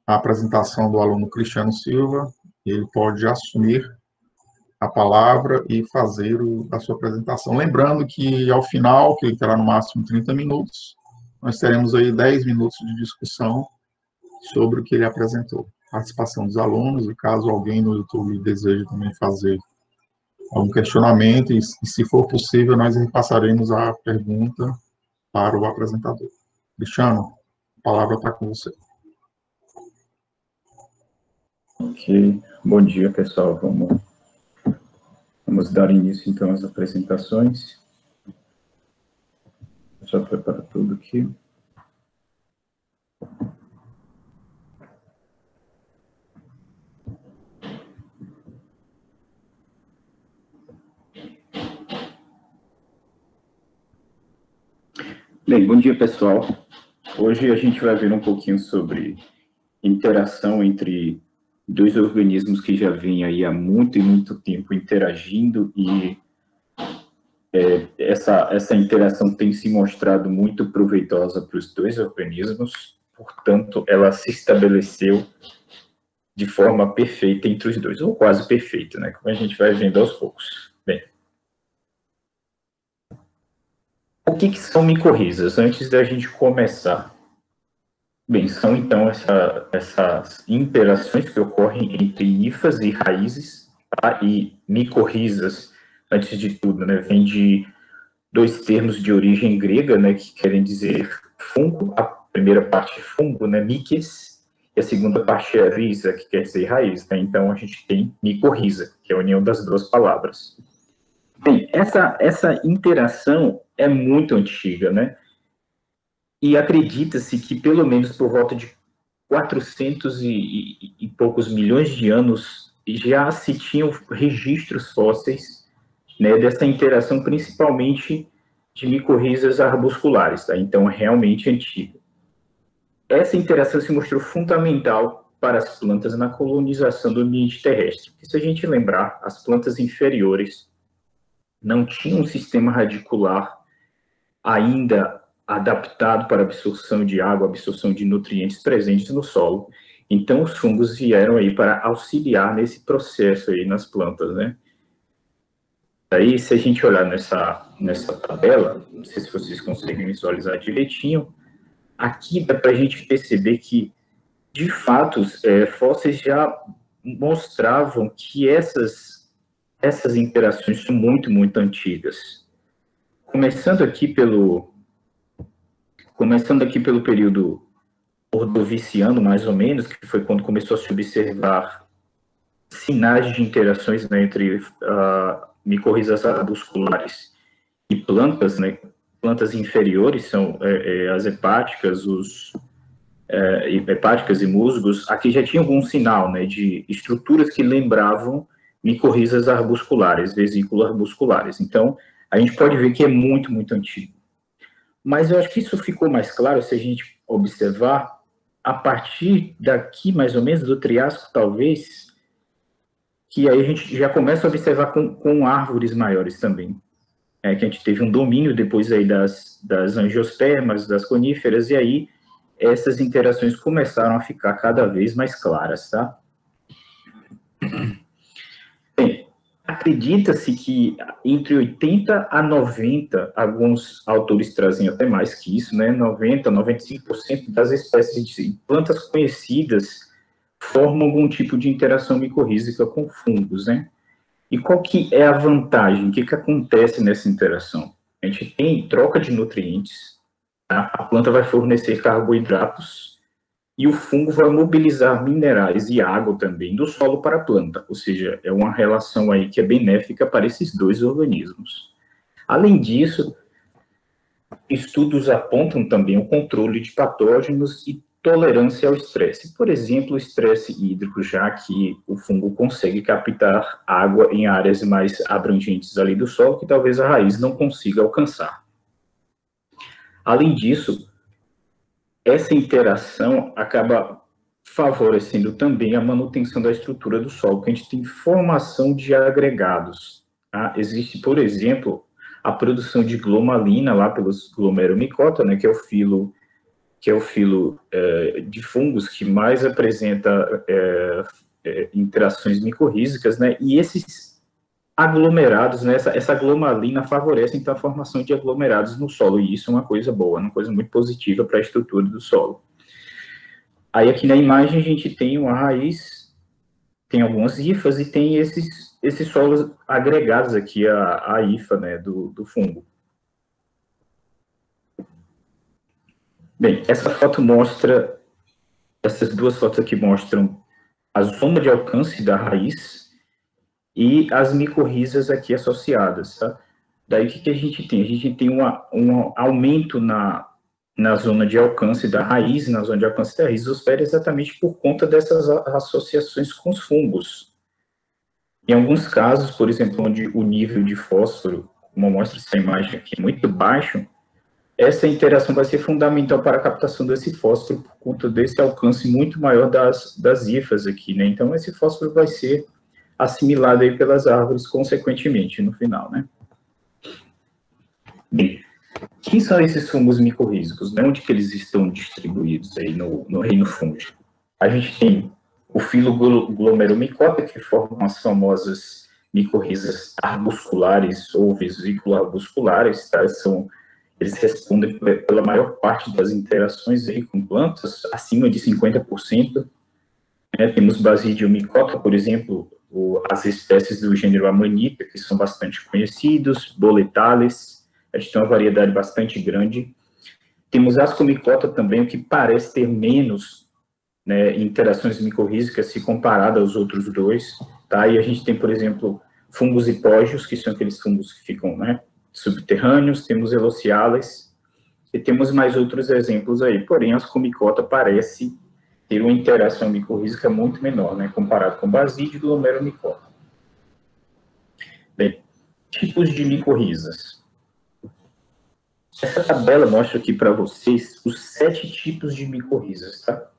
a apresentação do aluno Cristiano Silva. Ele pode assumir a palavra e fazer a sua apresentação. Lembrando que, ao final, que ele terá no máximo 30 minutos, nós teremos aí 10 minutos de discussão sobre o que ele apresentou. Participação dos alunos, e caso alguém no YouTube deseje também fazer algum questionamento, e se for possível, nós repassaremos a pergunta para o apresentador. Cristiano, a palavra está com você. Ok, bom dia, pessoal. Vamos dar início, então, às apresentações. Já preparo tudo aqui. Bem, bom dia, pessoal. Hoje a gente vai ver um pouquinho sobre interação entre dois organismos que já vêm aí há muito e muito tempo interagindo, e essa interação tem se mostrado muito proveitosa para os dois organismos, portanto, ela se estabeleceu de forma perfeita entre os dois, ou quase perfeita, né? Como a gente vai vendo aos poucos. Bem, o que são micorrizas? Antes da gente começar. Bem, são então essas interações que ocorrem entre hifas e raízes, tá? E micorrizas, antes de tudo, né, vem de dois termos de origem grega, né, que querem dizer fungo. A primeira parte fungo, né, mikes, e a segunda parte é rhiza, que quer dizer raiz, né? Então a gente tem micorriza, que é a união das duas palavras. Bem, essa interação é muito antiga, né? E acredita-se que pelo menos por volta de 400 e poucos milhões de anos já se tinham registros fósseis, né, dessa interação, principalmente de micorrizas arbusculares, tá? Então é realmente antiga. Essa interação se mostrou fundamental para as plantas na colonização do ambiente terrestre. Porque, se a gente lembrar, as plantas inferiores não tinham um sistema radicular ainda adaptado para a absorção de água, absorção de nutrientes presentes no solo. Então, os fungos vieram aí para auxiliar nesse processo aí nas plantas, né? Aí, se a gente olhar nessa tabela, não sei se vocês conseguem visualizar direitinho, aqui dá para a gente perceber que, de fato, fósseis já mostravam que essas interações são muito, muito antigas. Começando aqui pelo período ordoviciano, mais ou menos, que foi quando começou a se observar sinais de interações, né, entre micorrizas arbusculares e plantas, né? Plantas inferiores são as hepáticas, hepáticas e musgos. Aqui já tinha algum sinal, né, de estruturas que lembravam micorrizas arbusculares, vesículo-arbusculares. Então, a gente pode ver que é muito, muito antigo. Mas eu acho que isso ficou mais claro se a gente observar a partir daqui, mais ou menos, do Triássico, talvez, que aí a gente já começa a observar com árvores maiores também. Que a gente teve um domínio depois aí das angiospermas, das coníferas, e aí essas interações começaram a ficar cada vez mais claras, tá? Bem, acredita-se que entre 80 a 90, alguns autores trazem até mais que isso, né? 90, 95% das espécies de plantas conhecidas formam algum tipo de interação micorrízica com fungos, né? E qual que é a vantagem? O que acontece nessa interação? A gente tem troca de nutrientes, tá? A planta vai fornecer carboidratos e o fungo vai mobilizar minerais e água também do solo para a planta, ou seja, é uma relação aí que é benéfica para esses dois organismos. Além disso, estudos apontam também o controle de patógenos e tolerância ao estresse. Por exemplo, o estresse hídrico, já que o fungo consegue captar água em áreas mais abrangentes ali do solo, que talvez a raiz não consiga alcançar. Além disso, essa interação acaba favorecendo também a manutenção da estrutura do solo, porque a gente tem formação de agregados. Tá? Existe, por exemplo, a produção de glomalina lá pelos glomeromicota, né, que é o filo que é o filo de fungos que mais apresenta interações micorrízicas, né? E esses aglomerados, né? Essa glomalina favorece, então, a formação de aglomerados no solo, e isso é uma coisa boa, uma coisa muito positiva para a estrutura do solo. Aí, aqui na imagem, a gente tem uma raiz, tem algumas hifas e tem esses solos agregados aqui à hifa, né, do fungo. Bem, essa foto mostra, essas duas fotos aqui mostram a zona de alcance da raiz e as micorrizas aqui associadas, tá? Daí, o que a gente tem? A gente tem um aumento na zona de alcance da raiz, na zona de alcance da rizosfera, exatamente por conta dessas associações com os fungos. Em alguns casos, por exemplo, onde o nível de fósforo, como mostra essa imagem aqui, é muito baixo, essa interação vai ser fundamental para a captação desse fósforo por conta desse alcance muito maior das hifas aqui, né? Então, esse fósforo vai ser assimilado aí pelas árvores, consequentemente, no final, né? Bem, quem são esses fungos micorrízicos, né? Onde que eles estão distribuídos aí no reino fúngico? A gente tem o filo glomeromicota, que formam as famosas micorrizas arbusculares ou vesículo-arbusculares, tá? Eles respondem pela maior parte das interações aí com plantas, acima de 50%. Né? Temos Basidiomycota, por exemplo, as espécies do gênero Amanita, que são bastante conhecidos, Boletales, a gente tem uma variedade bastante grande. Temos Ascomycota também, o que parece ter menos, né, interações micorrízicas se comparado aos outros dois. Tá? E a gente tem, por exemplo, fungos hipógeos, que são aqueles fungos que ficam, né, subterrâneos, temos Elociales, e temos mais outros exemplos aí. Porém, a Ascomycota parece ter uma interação micorrízica muito menor, né, comparado com Basidio e Glomeromycota. Bem, tipos de micorrizas. Essa tabela mostra aqui para vocês os 7 tipos de micorrizas, tá?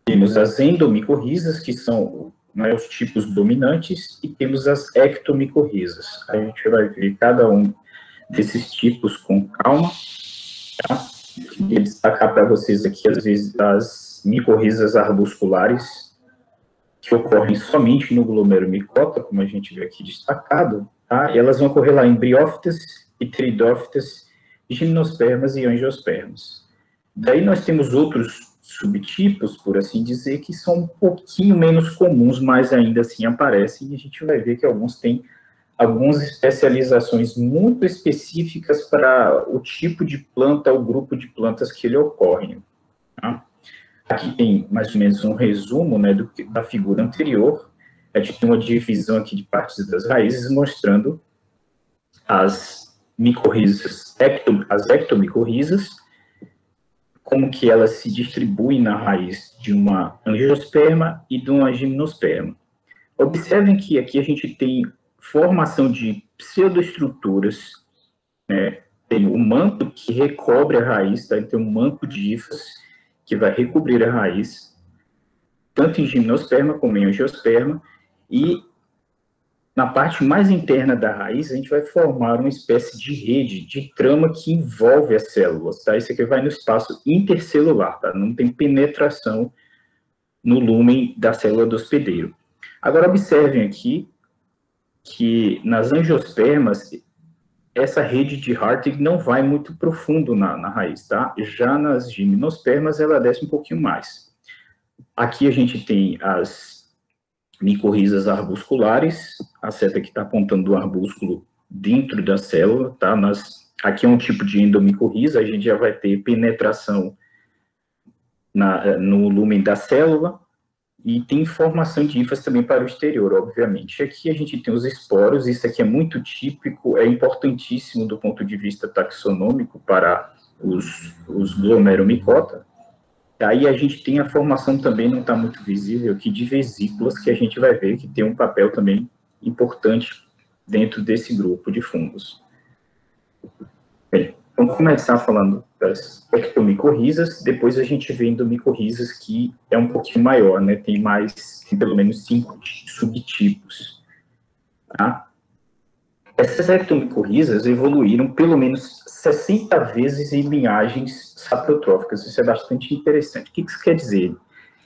Temos as endomicorrizas, que são, né, os tipos dominantes, e temos as ectomicorrizas. A gente vai ver cada um desses tipos com calma, tá? Queria destacar para vocês aqui, às vezes, as micorrizas arbusculares, que ocorrem somente no glomeromicota, como a gente vê aqui destacado, tá? E elas vão ocorrer lá em briófitas, pteridófitas, gimnospermas e angiospermas. Daí nós temos outros subtipos, por assim dizer, que são um pouquinho menos comuns, mas ainda assim aparecem, e a gente vai ver que alguns têm algumas especializações muito específicas para o tipo de planta, o grupo de plantas que ele ocorre. Tá? Aqui tem mais ou menos um resumo, né, da figura anterior. A gente tem uma divisão aqui de partes das raízes, mostrando as micorrizas, as ectomicorrizas, como que elas se distribuem na raiz de uma angiosperma e de uma gimnosperma. Observem que aqui a gente tem formação de pseudoestruturas, né? Tem o manto que recobre a raiz, tá? Tem um manto de hifas que vai recobrir a raiz, tanto em gimnosperma como em angiosperma, e na parte mais interna da raiz, a gente vai formar uma espécie de rede, de trama que envolve as células, tá? Isso aqui vai no espaço intercelular, tá? Não tem penetração no lúmen da célula do hospedeiro. Agora, observem aqui que nas angiospermas, essa rede de Hartig não vai muito profundo na raiz, tá? Já nas gimnospermas, ela desce um pouquinho mais. Aqui a gente tem as micorrizas arbusculares, a seta que está apontando o arbúsculo dentro da célula, tá? Aqui é um tipo de endomicorriza, a gente já vai ter penetração no lúmen da célula, e tem formação de hifas também para o exterior, obviamente. Aqui a gente tem os esporos, isso aqui é muito típico, é importantíssimo do ponto de vista taxonômico para os glomeromicota. Aí a gente tem a formação também, não está muito visível aqui, de vesículas, que a gente vai ver que tem um papel também importante dentro desse grupo de fungos. Bem, vamos começar falando das ectomicorrizas, depois a gente vê endomicorrizas, que é um pouquinho maior, né? Tem pelo menos 5 subtipos, tá? Essas ectomicorrizas evoluíram pelo menos 60 vezes em linhagens saprotróficas. Isso é bastante interessante. O que isso quer dizer?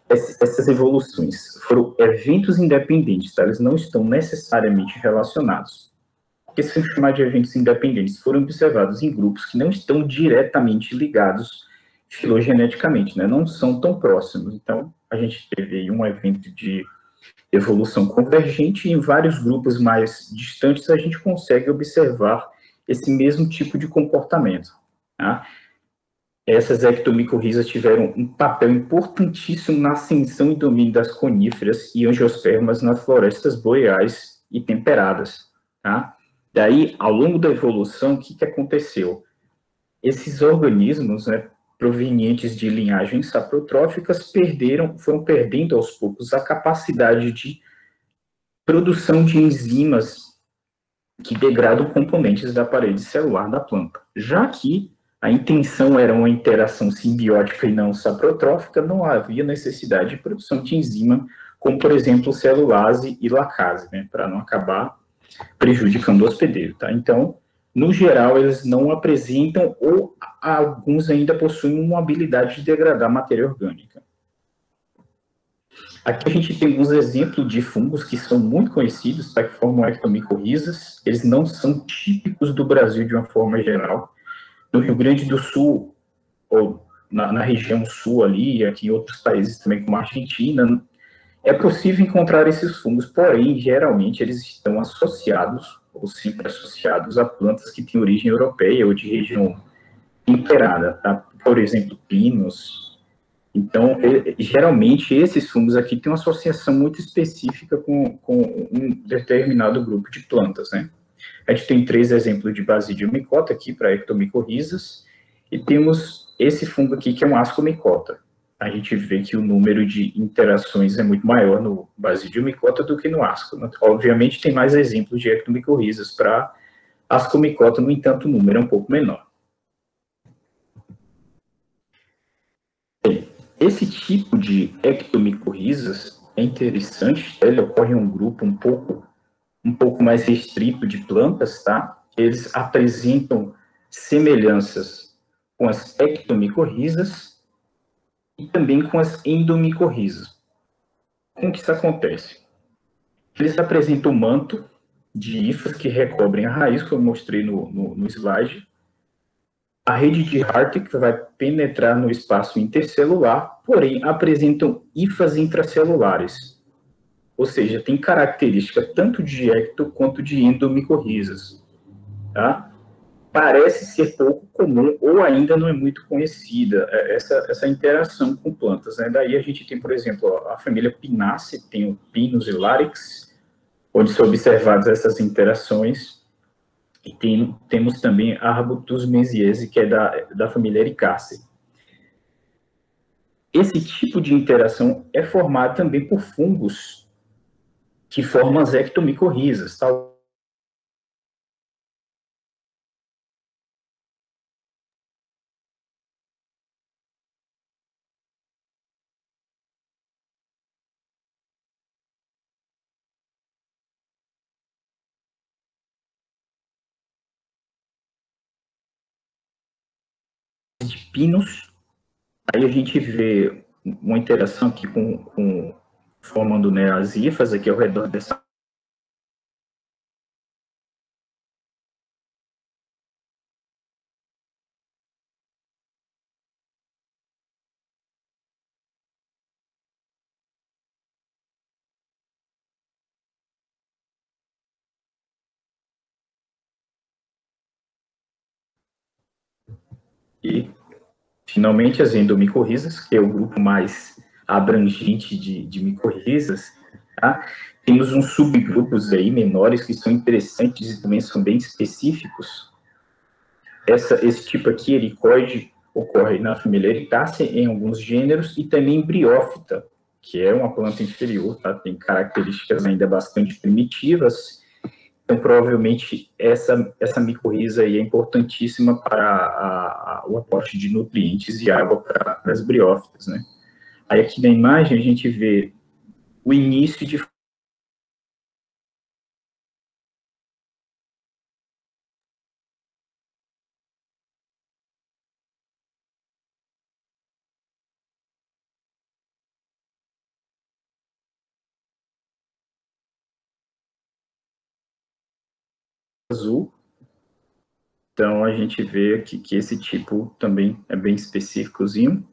Essas evoluções foram eventos independentes, tá? Eles não estão necessariamente relacionados. Porque se chamar de eventos independentes, foram observados em grupos que não estão diretamente ligados filogeneticamente, né? Não são tão próximos. Então, a gente teve aí um evento de evolução convergente e em vários grupos mais distantes a gente consegue observar esse mesmo tipo de comportamento, tá? Essas ectomicorrizas tiveram um papel importantíssimo na ascensão e domínio das coníferas e angiospermas nas florestas boreais e temperadas, tá? Daí, ao longo da evolução, o que aconteceu? Esses organismos, né, provenientes de linhagens saprotróficas foram perdendo aos poucos a capacidade de produção de enzimas que degradam componentes da parede celular da planta. Já que a intenção era uma interação simbiótica e não saprotrófica, não havia necessidade de produção de enzima, como, por exemplo, celulase e lacase, né, para não acabar prejudicando o hospedeiro. Tá? Então, no geral, eles não apresentam, ou alguns ainda possuem uma habilidade de degradar matéria orgânica. Aqui a gente tem alguns exemplos de fungos que são muito conhecidos, tá, que formam ectomicorrizas. Eles não são típicos do Brasil de uma forma geral. No Rio Grande do Sul, ou na região sul ali, aqui em outros países também, como a Argentina, é possível encontrar esses fungos, porém, geralmente eles estão associados, ou sempre associados, a plantas que têm origem europeia ou de região temperada, tá? Por exemplo, pinos. Então, geralmente, esses fungos aqui têm uma associação muito específica com um determinado grupo de plantas, né? A gente tem 3 exemplos de Basidium micota aqui para ectomicorrizas, e temos esse fungo aqui que é um ascomicota. A gente vê que o número de interações é muito maior no Basidium micota do que no asco. Obviamente, tem mais exemplos de ectomicorrizas para ascomicota, no entanto, o número é um pouco menor. Esse tipo de ectomicorrizas é interessante, ele ocorre em um grupo um pouco mais restrito de plantas, tá? Eles apresentam semelhanças com as ectomicorrizas e também com as endomicorrizas. Como que isso acontece? Eles apresentam um manto de hifas que recobrem a raiz, como eu mostrei no slide. A rede de Hartrich vai penetrar no espaço intercelular, porém apresentam hifas intracelulares, ou seja, tem característica tanto de ecto quanto de endomicorrizas, tá? Parece ser pouco comum ou ainda não é muito conhecida essa interação com plantas, né? Daí a gente tem, por exemplo, a família Pinaceae, tem o Pinus e Larix, onde são observadas essas interações, e temos também a Arbutus menziese, que é da família Ericaceae. Esse tipo de interação é formado também por fungos que formam as ectomicorrizas, tal. De pinos. Aí a gente vê uma interação aqui formando, né, as hifas aqui ao redor dessa e finalmente as endomicorrizas, que é o grupo mais abrangente de micorrizas, tá? Temos uns subgrupos aí menores que são interessantes e também são bem específicos. Esse tipo aqui, ericoide, ocorre na família Ericaceae em alguns gêneros e também briófita, que é uma planta inferior, tá? Tem características ainda bastante primitivas. Então, provavelmente, essa micorriza aí é importantíssima para o aporte de nutrientes e água para as briófitas, né? Aí aqui na imagem a gente vê o início de azul. Então, a gente vê aqui que esse tipo também é bem específicozinho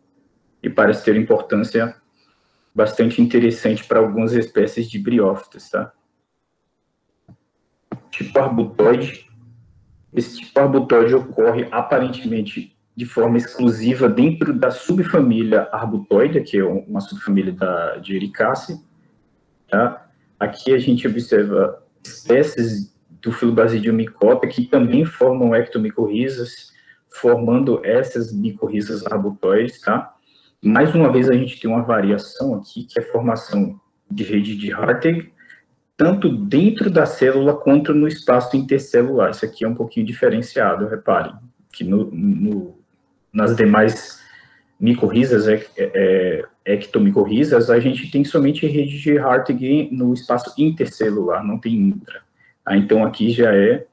e parece ter importância bastante interessante para algumas espécies de briófitas, tá? Tipo arbutoide. Esse tipo arbutoide ocorre aparentemente de forma exclusiva dentro da subfamília Arbutoida, que é uma subfamília de Ericácea, tá? Aqui a gente observa espécies do filo Basidium micota que também formam ectomicorrizas, formando essas micorrizas arbutoides, tá? Mais uma vez a gente tem uma variação aqui, que é a formação de rede de Hartig, tanto dentro da célula quanto no espaço intercelular. Isso aqui é um pouquinho diferenciado, reparem, que nas demais micorrizas, ectomicorrizas, a gente tem somente rede de Hartig no espaço intercelular, não tem intra. Então, aqui já é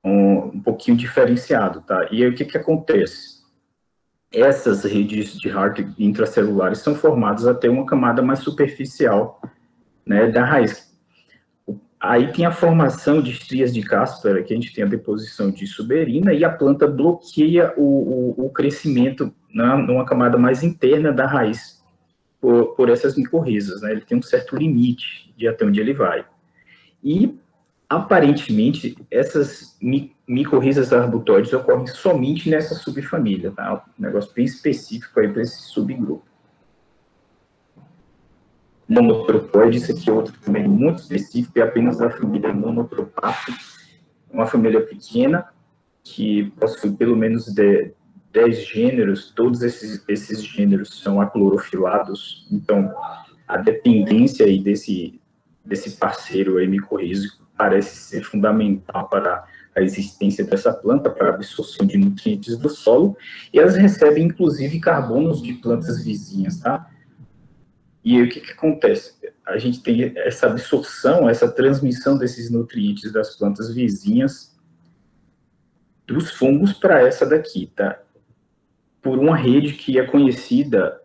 um pouquinho diferenciado, tá? E aí, o que acontece? Essas redes de Hartig intracelulares são formadas até uma camada mais superficial, né, da raiz. Aí tem a formação de estrias de Caspera, que a gente tem a deposição de suberina, e a planta bloqueia o crescimento numa camada mais interna da raiz, por essas micorrizas, né? Ele tem um certo limite de até onde ele vai. E, aparentemente, essas micorrizas arbutoides ocorrem somente nessa subfamília, tá? Um negócio bem específico aí para esse subgrupo. Monotropóide, isso aqui é outro também muito específico, é apenas da família Monotropata, uma família pequena, que possui pelo menos 10 gêneros, todos esses gêneros são aclorofilados, então a dependência aí desse parceiro aí micorrízico parece ser fundamental para a existência dessa planta, para a absorção de nutrientes do solo, e elas recebem inclusive carbonos de plantas vizinhas, tá? E aí, o que acontece? A gente tem essa absorção, essa transmissão desses nutrientes das plantas vizinhas dos fungos para essa daqui, tá? Por uma rede que é conhecida,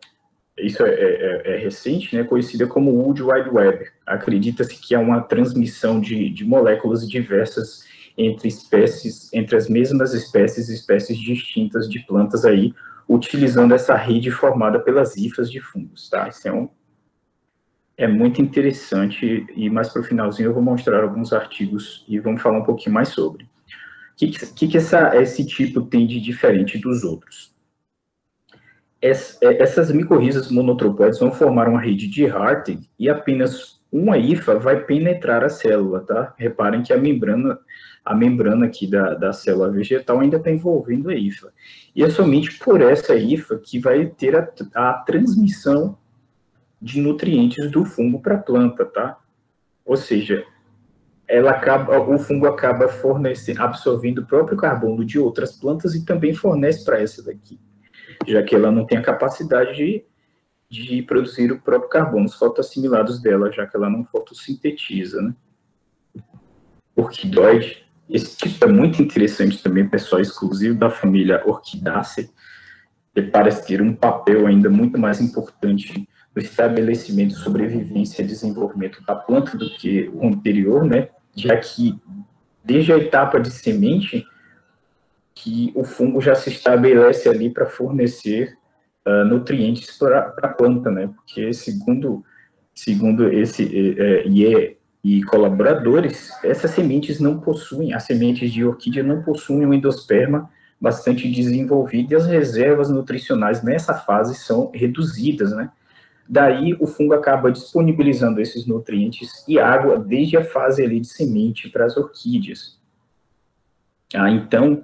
isso é recente, né? Conhecida como Wood Wide Web. Acredita-se que há uma transmissão de moléculas diversas entre espécies, entre as mesmas espécies e espécies distintas de plantas aí, utilizando essa rede formada pelas hifas de fungos, tá? Isso é muito interessante, e mais para o finalzinho eu vou mostrar alguns artigos e vamos falar um pouquinho mais sobre. O que esse tipo tem de diferente dos outros? Essas micorrizas monotropóides vão formar uma rede de Hartig e apenas uma hifa vai penetrar a célula, tá? Reparem que a membrana aqui da célula vegetal ainda está envolvendo a hifa. E é somente por essa hifa que vai ter a transmissão de nutrientes do fungo para a planta, tá? Ou seja, o fungo acaba absorvendo o próprio carbono de outras plantas e também fornece para essa daqui, já que ela não tem a capacidade de produzir o próprio carbono, os fotoassimilados dela, já que ela não fotossintetiza, né? Orquidoide, esse tipo é muito interessante também, pessoal, exclusivo da família Orquidaceae, que parece ter um papel ainda muito mais importante no estabelecimento, sobrevivência e desenvolvimento da planta do que o anterior, né? Já que desde a etapa de semente que o fungo já se estabelece ali para fornecer nutrientes para a planta, né? Porque segundo esse e colaboradores, essas sementes não possuem, as sementes de orquídea não possuem um endosperma bastante desenvolvido e as reservas nutricionais nessa fase são reduzidas, né? Daí o fungo acaba disponibilizando esses nutrientes e água desde a fase ali de semente para as orquídeas. Então,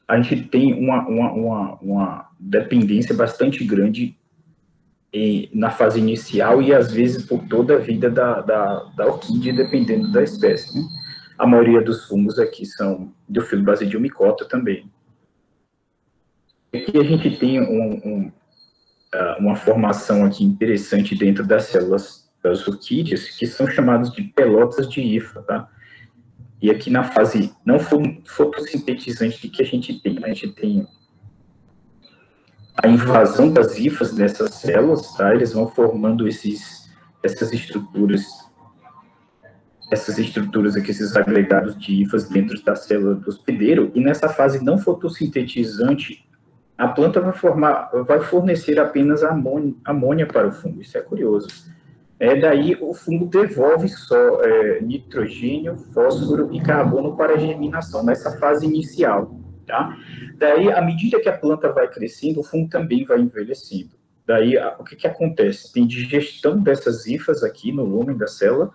a gente tem uma dependência bastante grande na fase inicial e às vezes por toda a vida da orquídea, dependendo da espécie, né? A maioria dos fungos aqui são do filo Basidium micota também. Aqui a gente tem uma formação aqui interessante dentro das células das orquídeas, que são chamadas de pelotas de hifa, tá? E aqui na fase não fotossintetizante que a gente tem a invasão das hifas nessas células, tá? Eles vão formando essas estruturas essas estruturas aqui, esses agregados de hifas dentro da célula do hospedeiro, e nessa fase não fotossintetizante, a planta vai fornecer apenas amônia para o fungo. Isso é curioso. Daí o fungo devolve só nitrogênio, fósforo e carbono para a germinação, nessa fase inicial. Tá? Daí, à medida que a planta vai crescendo, o fungo também vai envelhecendo. Daí, o que acontece? Tem digestão dessas hifas aqui no lumen da célula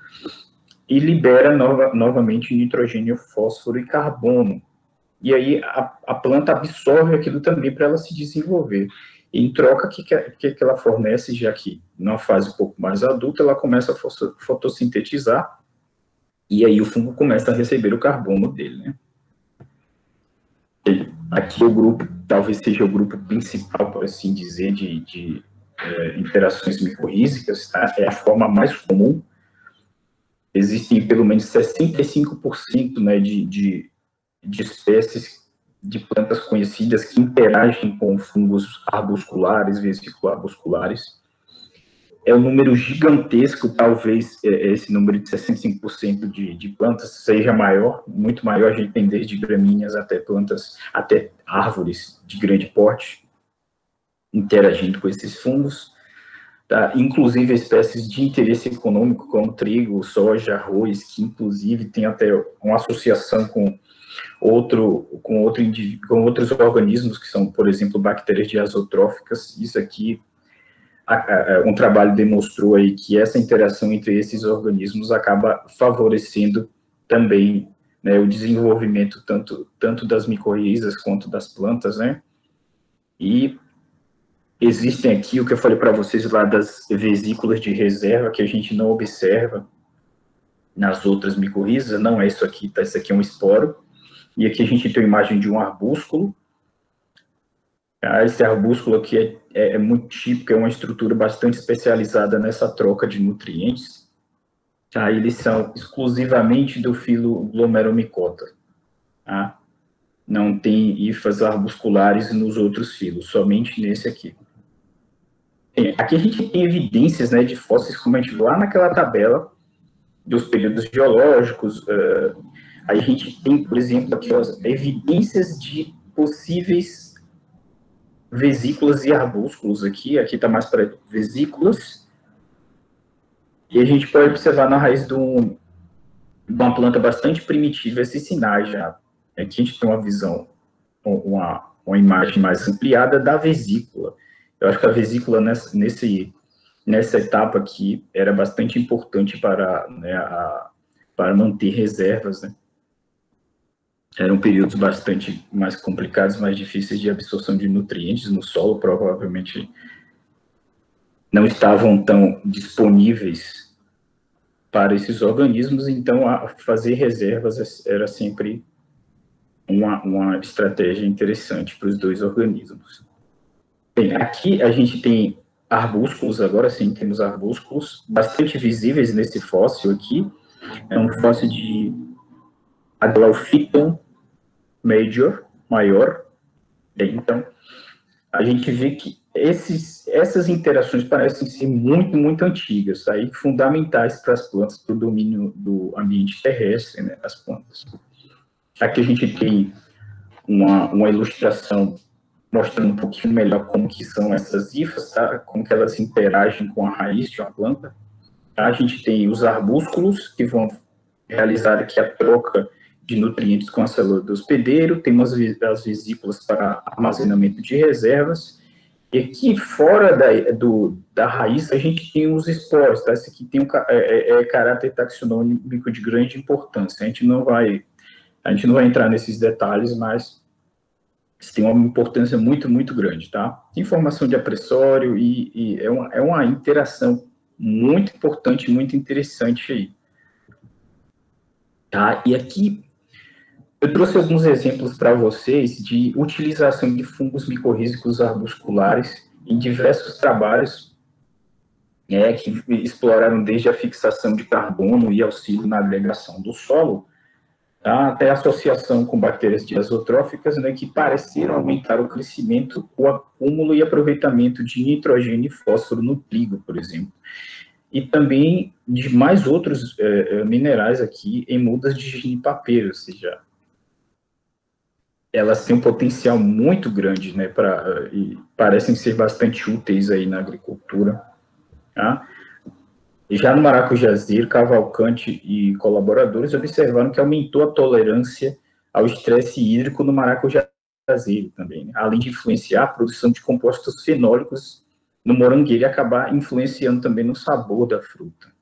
e libera novamente nitrogênio, fósforo e carbono. E aí a planta absorve aquilo também para ela se desenvolver. Em troca, o que ela fornece, já que numa fase um pouco mais adulta, ela começa a fotossintetizar, e aí o fungo começa a receber o carbono dele, né? E aqui o grupo, talvez seja o grupo principal, por assim dizer, de interações micorrízicas, tá? É a forma mais comum. Existem pelo menos 65%, né, de espécies de plantas conhecidas que interagem com fungos arbusculares, vesiculo-arbusculares. É um número gigantesco, talvez esse número de 65% de plantas seja maior, muito maior. A gente tem desde gramíneas até plantas, até árvores de grande porte interagindo com esses fungos. Tá? Inclusive espécies de interesse econômico, como trigo, soja, arroz, que inclusive tem até uma associação com outros organismos, que são, por exemplo, bactérias diazotróficas. Isso aqui, um trabalho demonstrou aí que essa interação entre esses organismos acaba favorecendo também, né, o desenvolvimento tanto das micorrizas quanto das plantas, né? E existem aqui, o que eu falei para vocês lá das vesículas de reserva, que a gente não observa nas outras micorrizas. Não é isso aqui, tá? Isso aqui é um esporo. E aqui a gente tem a imagem de um arbúsculo. Esse arbúsculo aqui é muito típico, é uma estrutura bastante especializada nessa troca de nutrientes. Tá? Eles são exclusivamente do filo Glomeromicota. Tá? Não tem hifas arbusculares nos outros filos, somente nesse aqui. Aqui a gente tem evidências, né, de fósseis, como a gente viu lá naquela tabela dos períodos geológicos. Aí a gente tem, por exemplo, aqui as evidências de possíveis vesículas e arbúsculos aqui está mais para vesículas, e a gente pode observar na raiz de uma planta bastante primitiva esses sinais já. Aqui a gente tem uma visão, uma imagem mais ampliada da vesícula. Eu acho que a vesícula nessa etapa aqui era bastante importante para, né, para manter reservas, né? Eram períodos bastante mais complicados, mais difíceis de absorção de nutrientes no solo, provavelmente não estavam tão disponíveis para esses organismos, então fazer reservas era sempre uma estratégia interessante para os dois organismos. Bem, aqui a gente tem arbúsculos, agora sim temos arbúsculos bastante visíveis nesse fóssil aqui. É um fóssil de Adelophyton maior. Então, a gente vê que essas interações parecem ser muito, muito antigas, aí, fundamentais para as plantas, para o domínio do ambiente terrestre, né, das plantas. Aqui a gente tem uma ilustração mostrando um pouquinho melhor como que são essas hifas, tá? Como que elas interagem com a raiz de uma planta. A gente tem os arbúsculos, que vão realizar aqui a troca de nutrientes com a célula do hospedeiro, temos as vesículas para armazenamento de reservas, e aqui fora da raiz a gente tem os esporos, tá? Esse aqui tem caráter taxonômico de grande importância. A gente não vai entrar nesses detalhes, mas tem uma importância muito, muito grande, tá? Informação de apressório e é uma interação muito importante, muito interessante aí. Tá? E aqui eu trouxe alguns exemplos para vocês de utilização de fungos micorrízicos arbusculares em diversos trabalhos que exploraram desde a fixação de carbono e auxílio na agregação do solo, tá? Até a associação com bactérias diazotróficas, né, que pareceram aumentar o crescimento, o acúmulo e aproveitamento de nitrogênio e fósforo no trigo, por exemplo. e também de mais outros minerais aqui em mudas de genipapeiro, ou seja, elas têm um potencial muito grande, né, e parecem ser bastante úteis aí na agricultura. Tá? E já no Maracujazeiro, Cavalcante e colaboradores observaram que aumentou a tolerância ao estresse hídrico no Maracujazeiro também, né? Além de influenciar a produção de compostos fenólicos no morangueiro e acabar influenciando também no sabor da fruta.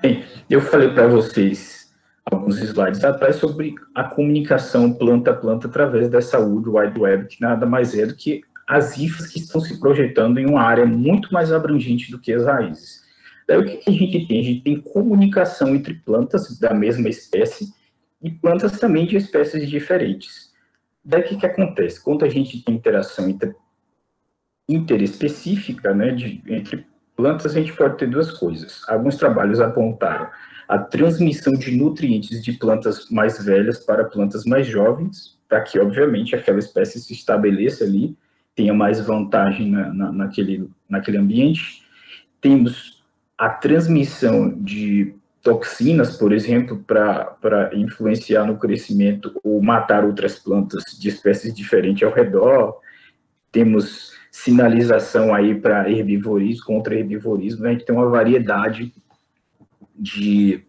Bem, eu falei para vocês alguns slides atrás sobre a comunicação planta a planta através dessa World Wide Web, que nada mais é do que as hifas que estão se projetando em uma área muito mais abrangente do que as raízes. Daí o que a gente tem? A gente tem comunicação entre plantas da mesma espécie e plantas também de espécies diferentes. Daí o que acontece? Quando a gente tem interação interespecífica, né, entre plantas, a gente pode ter duas coisas. Alguns trabalhos apontaram a transmissão de nutrientes de plantas mais velhas para plantas mais jovens, para que, obviamente, aquela espécie se estabeleça ali, tenha mais vantagem naquele ambiente. Temos a transmissão de toxinas, por exemplo, para influenciar no crescimento ou matar outras plantas de espécies diferentes ao redor. Temos sinalização aí para herbivorismo, contra herbivorismo, né? A gente tem uma variedade de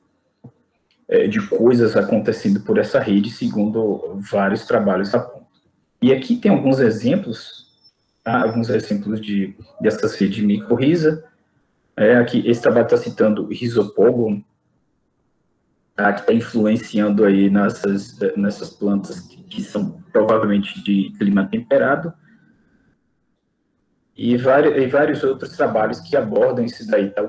coisas acontecendo por essa rede, segundo vários trabalhos apontam. E aqui tem alguns exemplos, tá? Alguns exemplos dessas redes de micorriza. Aqui, esse trabalho está citando Rhizopogon, tá? Que está influenciando aí nessas plantas que são provavelmente de clima temperado. E vários outros trabalhos que abordam isso daí, tá?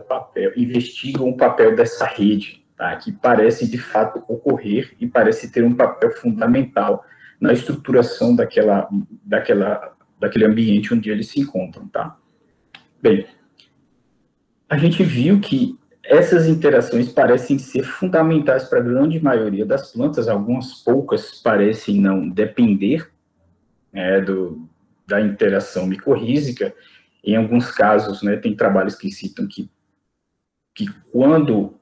Investigam o papel dessa rede, tá? Que parece de fato ocorrer e parece ter um papel fundamental na estruturação daquele ambiente onde eles se encontram, tá? Bem, a gente viu que essas interações parecem ser fundamentais para a grande maioria das plantas, algumas poucas parecem não depender da interação micorrízica. Em alguns casos, né, tem trabalhos que citam que quando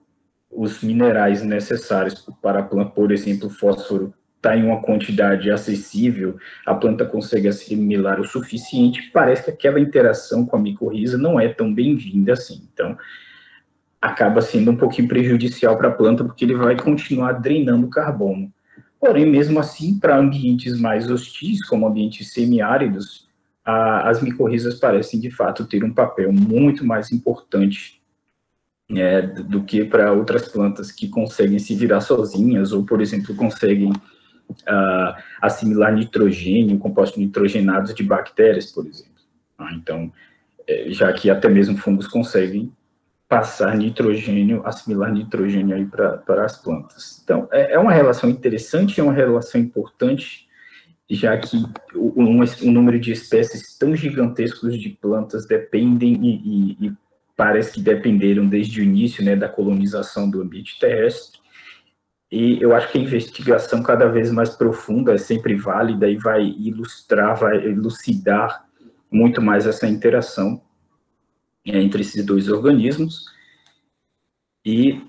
os minerais necessários para a planta, por exemplo, fósforo, está em uma quantidade acessível, a planta consegue assimilar o suficiente, parece que aquela interação com a micorriza não é tão bem-vinda assim. Então, acaba sendo um pouquinho prejudicial para a planta, porque ele vai continuar drenando carbono. Porém, mesmo assim, para ambientes mais hostis, como ambientes semiáridos, as micorrizas parecem, de fato, ter um papel muito mais importante do que para outras plantas que conseguem se virar sozinhas, ou, por exemplo, conseguem assimilar nitrogênio, compostos nitrogenados de bactérias, por exemplo. Então, já que até mesmo fungos conseguem passar nitrogênio, assimilar nitrogênio aí para as plantas. Então, é uma relação interessante, é uma relação importante, já que um número de espécies tão gigantescos de plantas dependem e parece que dependeram desde o início, né, da colonização do ambiente terrestre. E eu acho que a investigação cada vez mais profunda é sempre válida e vai ilustrar, vai elucidar muito mais essa interação entre esses dois organismos. E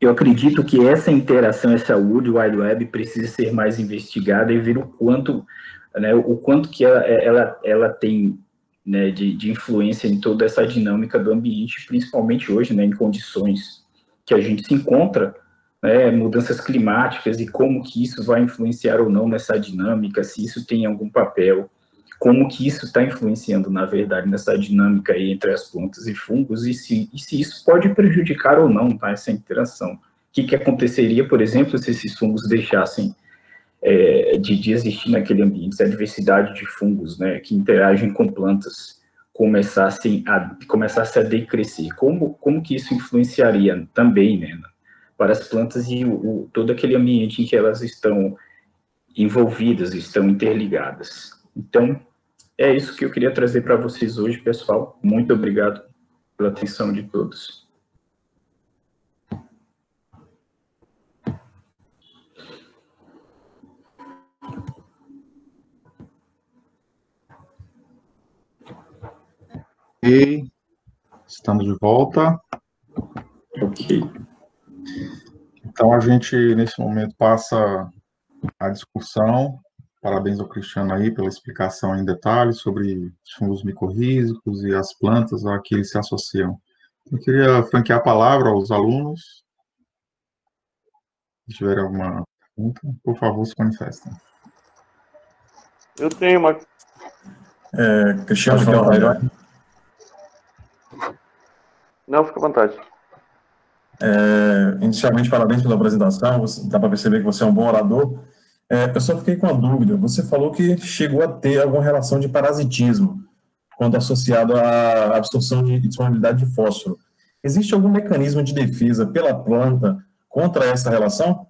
eu acredito que essa interação, essa World Wide Web, precisa ser mais investigada e ver o quanto que ela tem, né, de influência em toda essa dinâmica do ambiente, principalmente hoje, né, em condições que a gente se encontra, né, mudanças climáticas, e como que isso vai influenciar ou não nessa dinâmica, se isso tem algum papel, como que isso está influenciando, na verdade, nessa dinâmica aí entre as plantas e fungos, e se isso pode prejudicar ou não, tá, essa interação. O que aconteceria, por exemplo, se esses fungos deixassem de existir naquele ambiente, se a diversidade de fungos, né, que interagem com plantas começasse a decrescer? Como que isso influenciaria também, né, para as plantas e todo aquele ambiente em que elas estão envolvidas, estão interligadas? Então, é isso que eu queria trazer para vocês hoje, pessoal. Muito obrigado pela atenção de todos. E Estamos de volta. Ok. Então, a gente, nesse momento, passa a discussão. Parabéns ao Cristiano aí pela explicação em detalhes sobre os fungos micorrízicos e as plantas a que eles se associam. Eu queria franquear a palavra aos alunos. Se tiver alguma pergunta, por favor, se manifestem. Eu tenho uma... Cristiano, quer falar? Não, fica à vontade. Inicialmente, parabéns pela apresentação, dá para perceber que você é um bom orador. Eu só fiquei com a dúvida, você falou que chegou a ter alguma relação de parasitismo, quando associado à absorção de disponibilidade de fósforo. Existe algum mecanismo de defesa pela planta contra essa relação?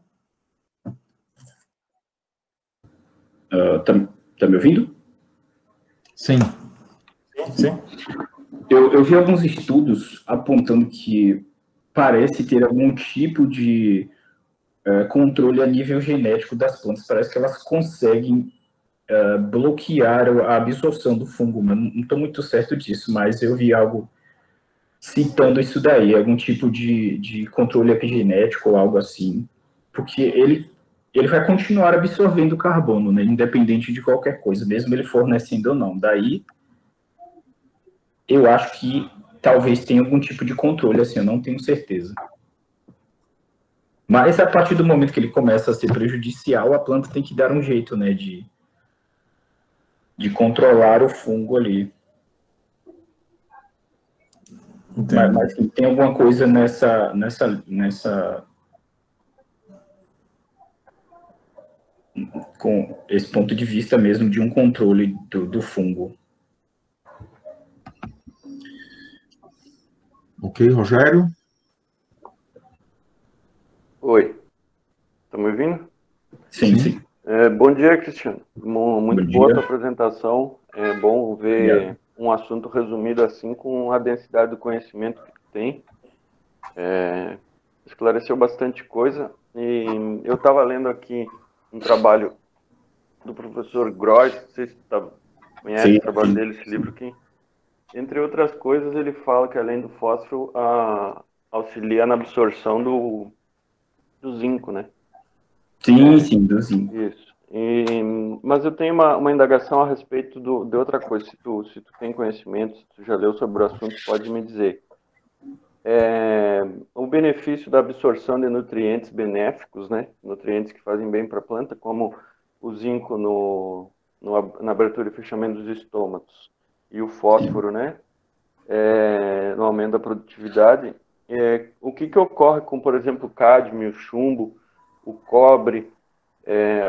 Tá me ouvindo? Sim. Sim. Eu vi alguns estudos apontando que parece ter algum tipo de controle a nível genético das plantas. Parece que elas conseguem bloquear a absorção do fungo. Mas não estou muito certo disso, mas eu vi algo citando isso daí, algum tipo de controle epigenético ou algo assim, porque ele vai continuar absorvendo carbono, né, independente de qualquer coisa, mesmo ele fornecendo ou não. Daí, eu acho que talvez tenha algum tipo de controle, assim, eu não tenho certeza. Mas a partir do momento que ele começa a ser prejudicial, a planta tem que dar um jeito, né, de controlar o fungo ali. Mas tem alguma coisa nessa com esse ponto de vista mesmo de um controle do fungo. Ok, Rogério? Oi. Tá me ouvindo? Sim. Bom dia, Cristiano. Muito boa a tua apresentação. É bom ver um assunto resumido assim com a densidade do conhecimento que tu tem. Esclareceu bastante coisa. E eu estava lendo aqui um trabalho do professor Gross, não sei se tu conhece o trabalho dele, esse livro aqui. Entre outras coisas, ele fala que além do fósforo, auxilia na absorção do zinco, né? Sim, do zinco. Isso. Mas eu tenho uma indagação a respeito de outra coisa. Se tu tem conhecimento, se tu já leu sobre o assunto, pode me dizer. O benefício da absorção de nutrientes benéficos, né? Nutrientes que fazem bem para a planta, como o zinco na abertura e fechamento dos estômatos e o fósforo, né? No aumento da produtividade. O que ocorre com, por exemplo, o cádmio, o chumbo, o cobre?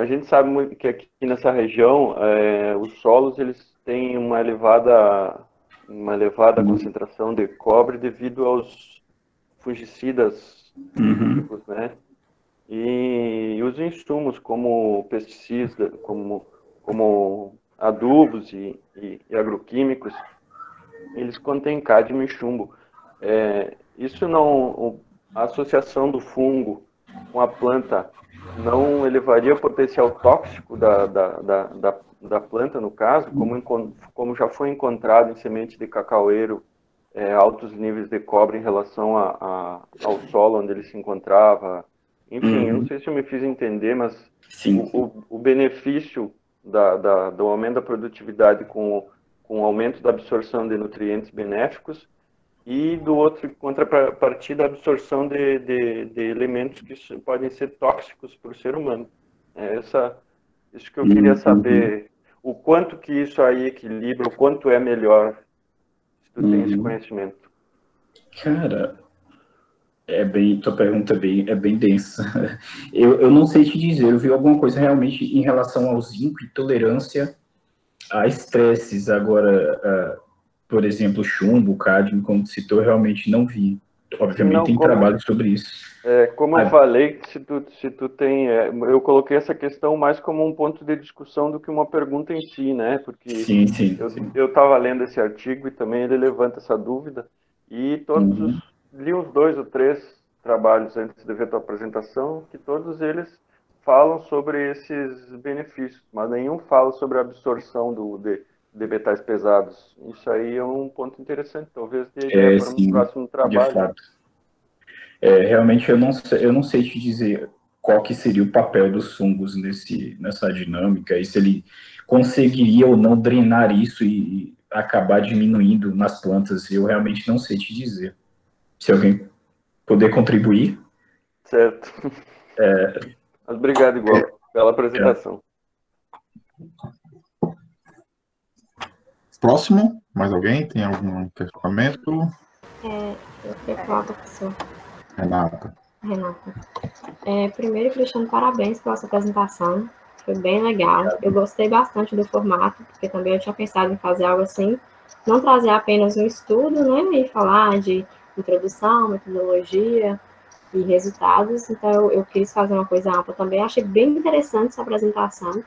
A gente sabe muito que aqui nessa região os solos eles têm uma elevada concentração de cobre devido aos fungicidas químicos, né? E os insumos como pesticidas, como adubos e agroquímicos, eles contêm cádmio e chumbo. Isso não, a associação do fungo com a planta não elevaria o potencial tóxico da planta, no caso, como já foi encontrado em semente de cacaueiro, altos níveis de cobre em relação ao solo onde ele se encontrava. Enfim, eu não sei se eu me fiz entender, mas o benefício do aumento da produtividade com o aumento da absorção de nutrientes benéficos e do outro, contrapartida, a absorção de elementos que podem ser tóxicos para o ser humano. Isso que eu queria saber, o quanto que isso aí equilibra, o quanto é melhor, se tu tem esse conhecimento. Cara, tua pergunta é bem densa. Eu não sei te dizer, eu vi alguma coisa realmente em relação ao zinco e tolerância a estresses. Agora, por exemplo, chumbo, cádmio, como tu citou, eu realmente não vi. Obviamente tem trabalho sobre isso. Como eu falei, se tu tem... eu coloquei essa questão mais como um ponto de discussão do que uma pergunta em si, né? Porque eu estava lendo esse artigo e também ele levanta essa dúvida. E li uns 2 ou 3 trabalhos antes de ver a tua apresentação, que todos eles falam sobre esses benefícios, mas nenhum fala sobre a absorção de metais pesados. Isso aí é um ponto interessante, talvez de ideia para um próximo trabalho. De fato. Realmente eu não sei te dizer qual que seria o papel dos fungos nessa dinâmica, e se ele conseguiria ou não drenar isso e acabar diminuindo nas plantas, eu realmente não sei te dizer. Se alguém puder contribuir. Certo. Mas obrigado igual pela apresentação. Próximo, mais alguém? Tem algum questionamento? Eu queria falar, professor. Renata. Primeiro, Cristiano, parabéns pela sua apresentação. Foi bem legal. Eu gostei bastante do formato, porque também eu tinha pensado em fazer algo assim, não trazer apenas um estudo, né, e falar de introdução, metodologia e resultados. Então, eu quis fazer uma coisa ampla também. Achei bem interessante essa apresentação.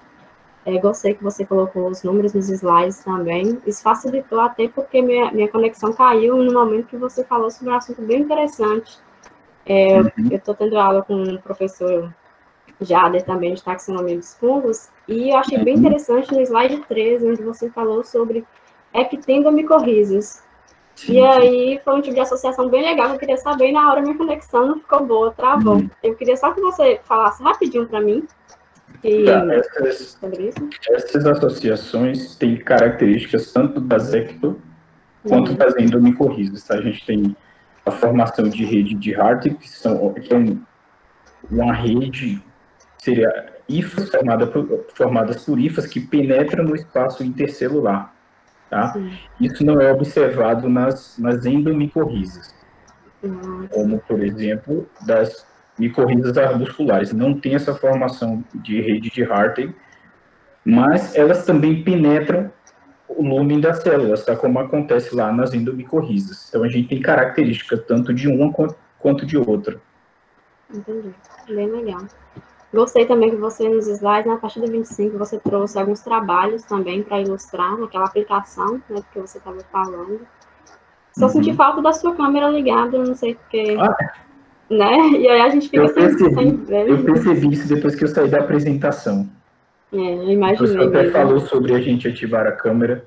Gostei que você colocou os números nos slides também. Isso facilitou até porque minha conexão caiu no momento que você falou sobre um assunto bem interessante. Eu estou tendo aula com um professor Jader também de taxonomia dos fungos, e eu achei bem interessante no slide 13, onde você falou sobre ectenomicorrizas. E aí foi um tipo de associação bem legal, eu queria saber, e na hora minha conexão não ficou boa, travou. Eu queria só que você falasse rapidinho para mim sobre isso. Essas associações têm características tanto das ecto quanto das endomicorrizas, tá? A gente tem a formação de rede de Hartree, que é uma rede, seria hifas formadas por hifas que penetram no espaço intercelular, tá? Isso não é observado nas endomicorrizas, como, por exemplo, das micorrizas arbusculares. Não tem essa formação de rede de Hartree, mas elas também penetram o lumen das células, tá? Como acontece lá nas endomicorrizas. Então, a gente tem característica tanto de uma quanto de outra. Entendi. Bem legal. Gostei também que você, nos slides, na página 25, você trouxe alguns trabalhos também para ilustrar naquela aplicação, né, que você estava falando. Só senti falta da sua câmera ligada, não sei porque... Né? E aí a gente fica sem ver. Eu percebi isso depois que eu saí da apresentação. Eu imaginei. O professor até falou sobre a gente ativar a câmera,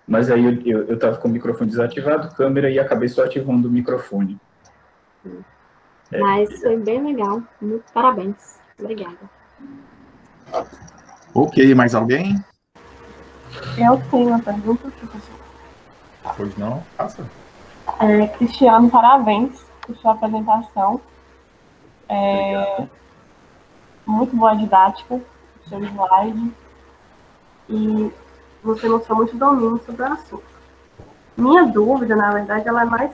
mas aí eu estava com o microfone desativado, câmera, e acabei só ativando o microfone. Mas foi bem legal. Muito parabéns. Obrigada. Ok, mais alguém? Eu tenho uma pergunta, professor. Pois não? Passa. Cristiano, parabéns por sua apresentação. Muito boa didática, seu slide. E você mostrou muito domínio sobre o assunto. Minha dúvida, na verdade, ela é mais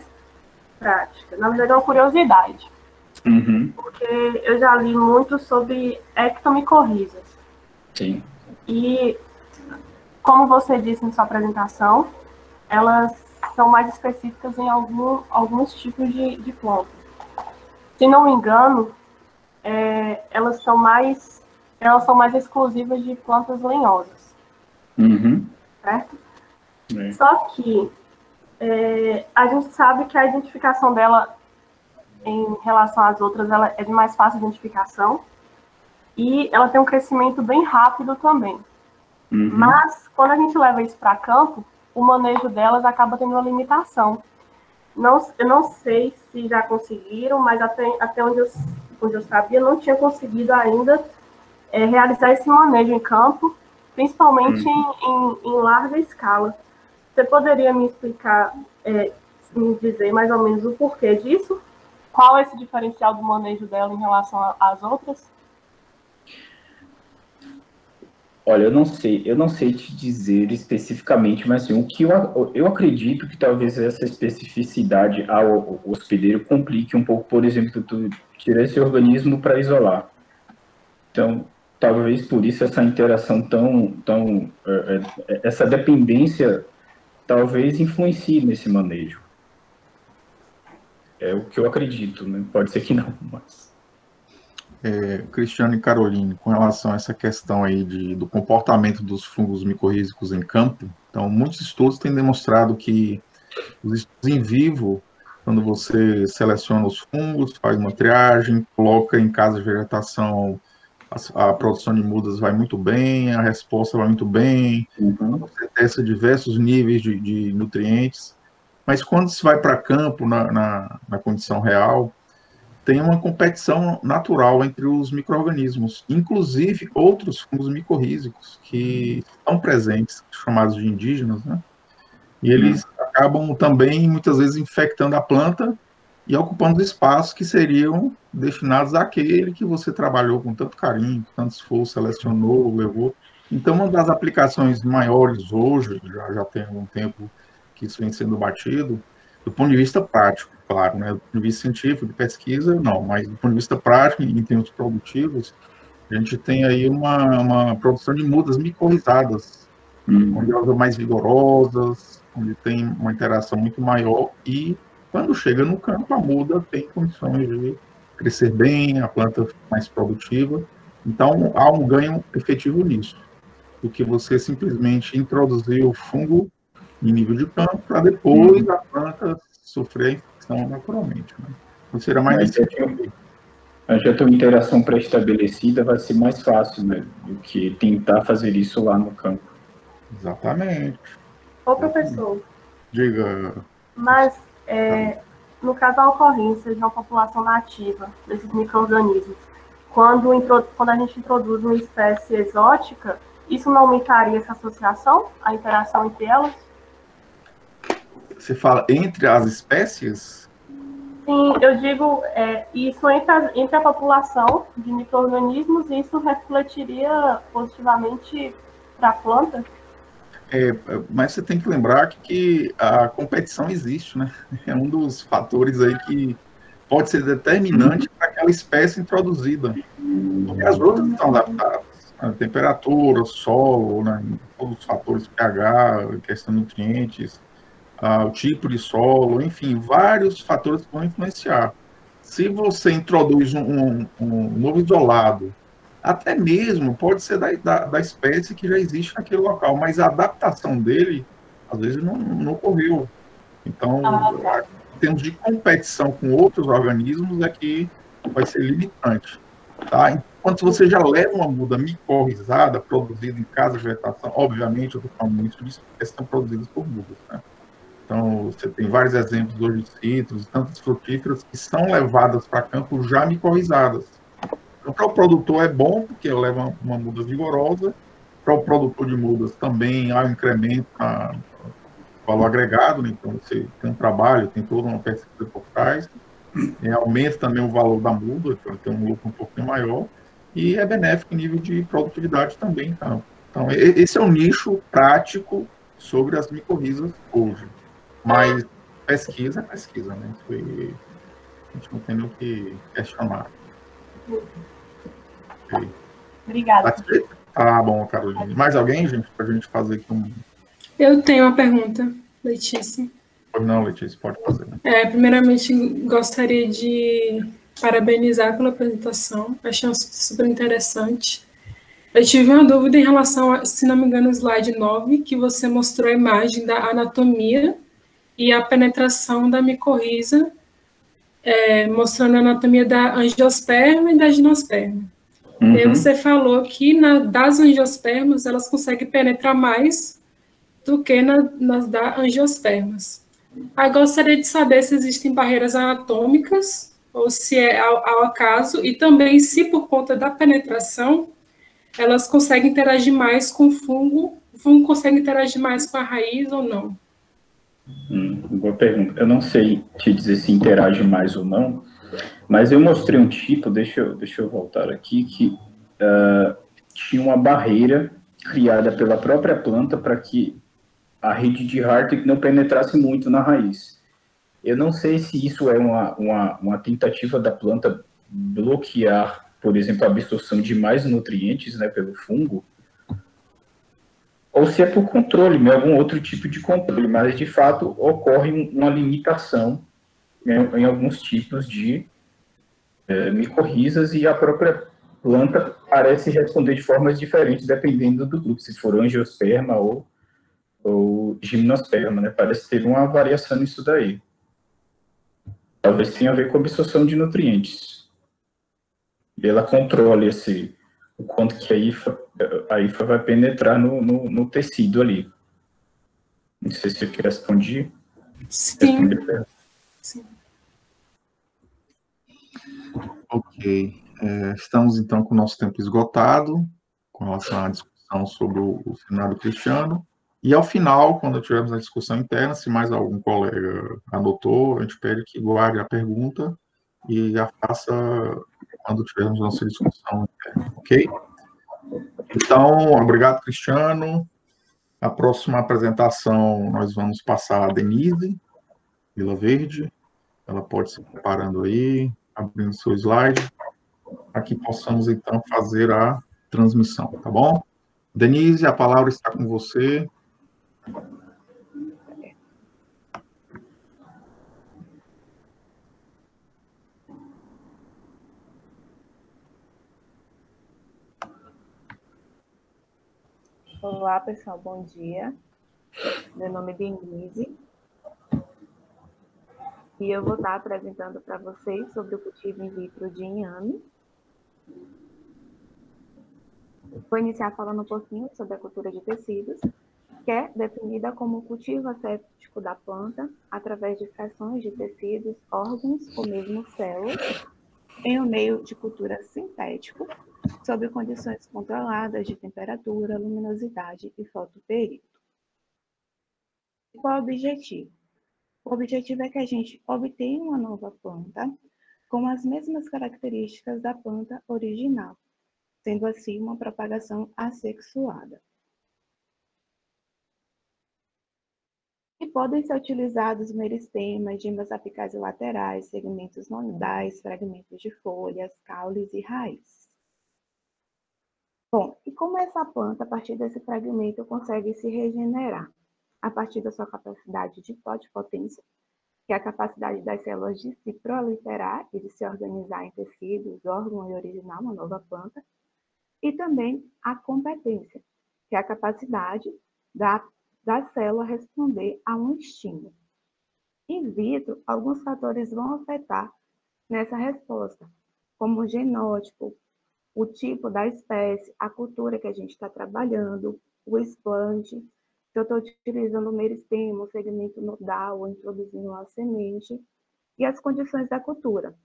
prática. Na verdade, é uma curiosidade. Porque eu já li muito sobre ectomicorrizas. Sim. E, como você disse em sua apresentação, elas são mais específicas em alguns tipos de plantas. Se não me engano, elas são mais exclusivas de plantas lenhosas. Certo? Só que a gente sabe que a identificação dela em relação às outras, ela é de mais fácil identificação e ela tem um crescimento bem rápido também. Mas, quando a gente leva isso para campo, o manejo delas acaba tendo uma limitação. Eu não sei se já conseguiram, mas até onde eu sabia, não tinha conseguido ainda realizar esse manejo em campo, principalmente em larga escala. Você poderia me explicar, me dizer mais ou menos o porquê disso? Qual é esse diferencial do manejo dela em relação às outras? Olha, eu não sei te dizer especificamente, mas assim, o que eu acredito que talvez essa especificidade ao hospedeiro complique um pouco, por exemplo, tu tirar esse organismo para isolar. Então, talvez por isso essa interação essa dependência talvez influencie nesse manejo. É o que eu acredito, né? Pode ser que não, mas... Cristiano e Caroline, com relação a essa questão aí do comportamento dos fungos micorrízicos em campo, então, muitos estudos têm demonstrado que os estudos em vivo, quando você seleciona os fungos, faz uma triagem, coloca em casa de vegetação a produção de mudas vai muito bem, a resposta vai muito bem, você testa diversos níveis de nutrientes, mas quando se vai para campo, na condição real, tem uma competição natural entre os micro-organismos, inclusive outros fungos micorrízicos que estão presentes, chamados de indígenas, né? E eles acabam também, muitas vezes, infectando a planta e ocupando espaços que seriam destinados àquele que você trabalhou com tanto carinho, com tanto esforço, selecionou, levou. Então, uma das aplicações maiores hoje, já tem algum tempo que isso vem sendo batido, do ponto de vista prático, claro, né? Do ponto de vista científico, de pesquisa, não, mas do ponto de vista prático, em termos produtivos, a gente tem aí uma produção de mudas micorrizadas, onde elas são mais vigorosas, onde tem uma interação muito maior e quando chega no campo, a muda tem condições de crescer bem, a planta fica mais produtiva. Então, há um ganho efetivo nisso, do que você simplesmente introduzir o fungo em nível de campo para depois a planta sofrer a infecção naturalmente. Né? Então, será mais efetivo. Já tem uma interação pré-estabelecida, vai ser mais fácil, né, do que tentar fazer isso lá no campo. Exatamente. Ô, professor. Diga. Mas, no caso da ocorrência de uma população nativa desses micro-organismos, quando a gente introduz uma espécie exótica, isso não aumentaria essa associação, a interação entre elas? Você fala entre as espécies? Sim, eu digo isso entre a população de micro-organismos, isso refletiria positivamente para a planta? Mas você tem que lembrar que a competição existe, né? É um dos fatores aí que pode ser determinante para aquela espécie introduzida. Porque as outras estão adaptadas. A temperatura, o solo, né? Todos os fatores pH, questão de nutrientes, o tipo de solo, enfim, vários fatores que vão influenciar. Se você introduz um novo isolado, até mesmo pode ser da espécie que já existe naquele local, mas a adaptação dele, às vezes, não ocorreu. Então, em termos de competição com outros organismos, é que vai ser limitante. Tá? Enquanto você já leva uma muda micorrizada, produzida em casa de vegetação, obviamente, eu estou falando muito de espécies que estão produzidas por mudas, né? Então, você tem vários exemplos hoje de citros, tantas frutíferas, que são levadas para campo já micorrizadas. Então, para o produtor é bom, porque leva uma muda vigorosa. Para o produtor de mudas também há um incremento no valor agregado, né? Então você tem um trabalho, tem toda uma pesquisa por trás, aumenta também o valor da muda, então tem um lucro um pouquinho maior, e é benéfico em nível de produtividade também. Então, esse é um nicho prático sobre as micorrizas hoje. Mas pesquisa é pesquisa, né? A gente não tem o que questionar. Okay. Obrigada. Tá bom, Carolina. Mais alguém, gente, para a gente fazer aqui um... Eu tenho uma pergunta, Letícia. Não, Letícia, pode fazer. Né? Primeiramente, gostaria de parabenizar pela apresentação. Achei super interessante. Eu tive uma dúvida em relação a, se não me engano, o slide 9, que você mostrou a imagem da anatomia e a penetração da micorriza, mostrando a anatomia da angiosperma e da gimnosperma. E aí você falou que das angiospermas, elas conseguem penetrar mais do que nas da angiospermas. Aí gostaria de saber se existem barreiras anatômicas, ou se é ao acaso, e também se por conta da penetração, elas conseguem interagir mais com o fungo consegue interagir mais com a raiz ou não? Boa pergunta. Eu não sei te dizer se interage mais ou não, mas eu mostrei um tipo, deixa eu voltar aqui, que tinha uma barreira criada pela própria planta para que a rede de Hartrich não penetrasse muito na raiz. Eu não sei se isso é uma tentativa da planta bloquear, por exemplo, a absorção de mais nutrientes, né, pelo fungo, ou se é por controle, algum outro tipo de controle, mas de fato ocorre uma limitação em alguns tipos de micorrizas, e a própria planta parece responder de formas diferentes dependendo do grupo, se for angiosperma ou gimnosperma, né? Parece ter uma variação nisso daí. Talvez tenha a ver com a absorção de nutrientes. E ela controla o quanto que a IFA vai penetrar no tecido ali. Não sei se eu respondi. Sim. Sim. Ok. Estamos, então, com o nosso tempo esgotado, com relação à discussão sobre o seminário cristiano. E, ao final, quando tivermos a discussão interna, se mais algum colega anotou, a gente pede que guarde a pergunta e a faça quando tivermos nossa discussão interna, ok? Então, obrigado, Cristiano. A próxima apresentação nós vamos passar a Denise Vila Verde. Ela pode se preparando aí, abrindo seu slide, para que possamos, então, fazer a transmissão, tá bom? Denise, a palavra está com você. Olá, pessoal, bom dia. Meu nome é Denise e eu vou estar apresentando para vocês sobre o cultivo in vitro de inhame. Vou iniciar falando um pouquinho sobre a cultura de tecidos, que é definida como o cultivo asséptico da planta através de frações de tecidos, órgãos ou mesmo células, em um meio de cultura sintético, sob condições controladas de temperatura, luminosidade e fotoperíodo. Qual é o objetivo? O objetivo é que a gente obtenha uma nova planta com as mesmas características da planta original, sendo assim uma propagação assexuada. E podem ser utilizados meristemas, gimas apicais e laterais, segmentos nodais, fragmentos de folhas, caules e raízes. Bom, e como essa planta, a partir desse fragmento, consegue se regenerar? A partir da sua capacidade de totipotência, que é a capacidade das células de se proliferar e de se organizar em tecidos, órgãos e originar uma nova planta, e também a competência, que é a capacidade da célula responder a um estímulo. In vitro, alguns fatores vão afetar nessa resposta, como o genótipo, o tipo da espécie, a cultura que a gente está trabalhando, o explante, se eu estou utilizando o meristema, o segmento nodal, ou introduzindo a semente, e as condições da cultura,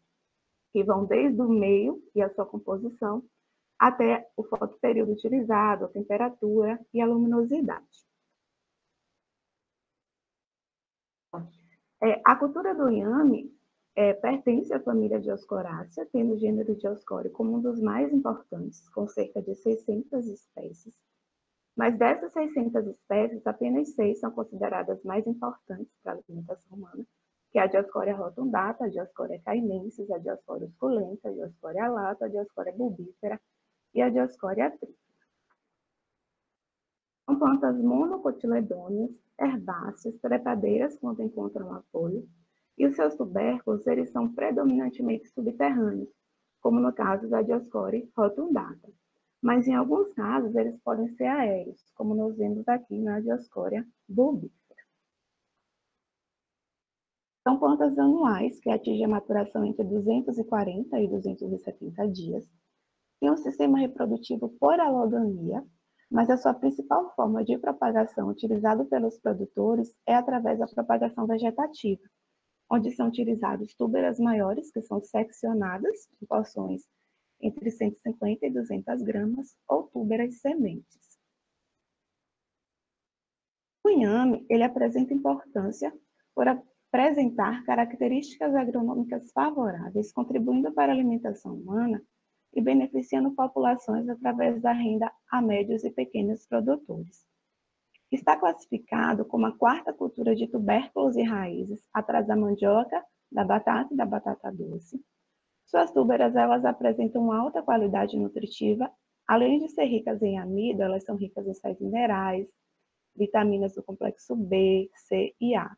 que vão desde o meio e a sua composição, até o fotoperíodo utilizado, a temperatura e a luminosidade. A cultura do inhame pertence à família Dioscorácea, tendo o gênero Dioscório como um dos mais importantes, com cerca de 600 espécies. Mas dessas 600 espécies, apenas 6 são consideradas mais importantes para a alimentação humana, que é a Dioscorea rotundata, a Dioscorea caimensis, a Dioscorea esculenta, a Dioscorea alata, a Dioscorea bulbífera e a Dioscorea trífera. São plantas monocotiledôneas, herbáceas, trepadeiras quando encontram apoio, e os seus tubérculos eles são predominantemente subterrâneos, como no caso da Dioscorea rotundata. Mas em alguns casos eles podem ser aéreos, como nós vemos aqui na Dioscorea bulbífera. São plantas anuais que atingem a maturação entre 240 e 270 dias, têm um sistema reprodutivo por alogamia, mas a sua principal forma de propagação utilizada pelos produtores é através da propagação vegetativa, onde são utilizados túberas maiores, que são seccionadas em porções entre 150 e 200 gramas, ou túberas sementes. O inhame, ele apresenta importância por apresentar características agronômicas favoráveis, contribuindo para a alimentação humana e beneficiando populações através da renda a médios e pequenos produtores. Está classificado como a quarta cultura de tubérculos e raízes, atrás da mandioca, da batata e da batata doce. Suas túberas, elas apresentam alta qualidade nutritiva, além de ser ricas em amido, elas são ricas em sais minerais, vitaminas do complexo B, C e A.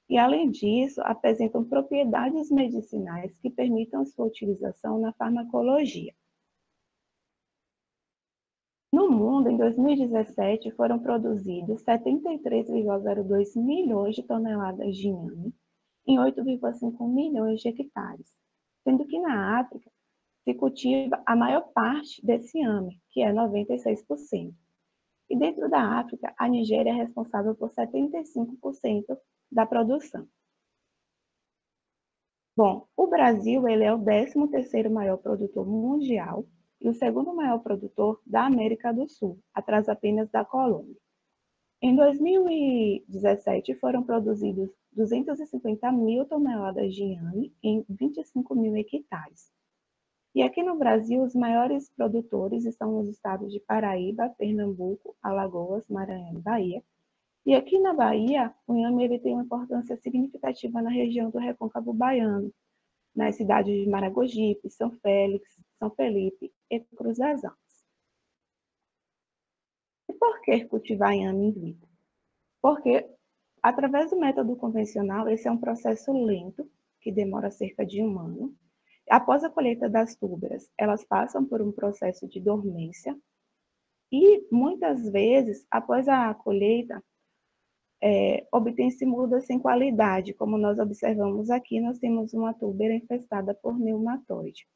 E, além disso, apresentam propriedades medicinais que permitam sua utilização na farmacologia. No mundo, em 2017, foram produzidos 73,02 milhões de toneladas de inhame em 8,5 milhões de hectares, sendo que na África se cultiva a maior parte desse inhame, que é 96%. E dentro da África, a Nigéria é responsável por 75% da produção. Bom, o Brasil ele é o 13º maior produtor mundial e o 2º maior produtor da América do Sul, atrás apenas da Colômbia. Em 2017, foram produzidos 250 mil toneladas de inhame em 25 mil hectares. E aqui no Brasil, os maiores produtores estão nos estados de Paraíba, Pernambuco, Alagoas, Maranhão e Bahia. E aqui na Bahia, o inhame ele tem uma importância significativa na região do Recôncavo Baiano, nas cidades de Maragogipe, São Félix, São Felipe e Cruz das Almas. E por que cultivar inhame in vitro? Porque, através do método convencional, esse é um processo lento, que demora cerca de 1 ano. Após a colheita das túberas, elas passam por um processo de dormência e, muitas vezes, após a colheita, obtém-se mudas sem qualidade. Como nós observamos aqui, nós temos uma túbera infestada por neumatoide.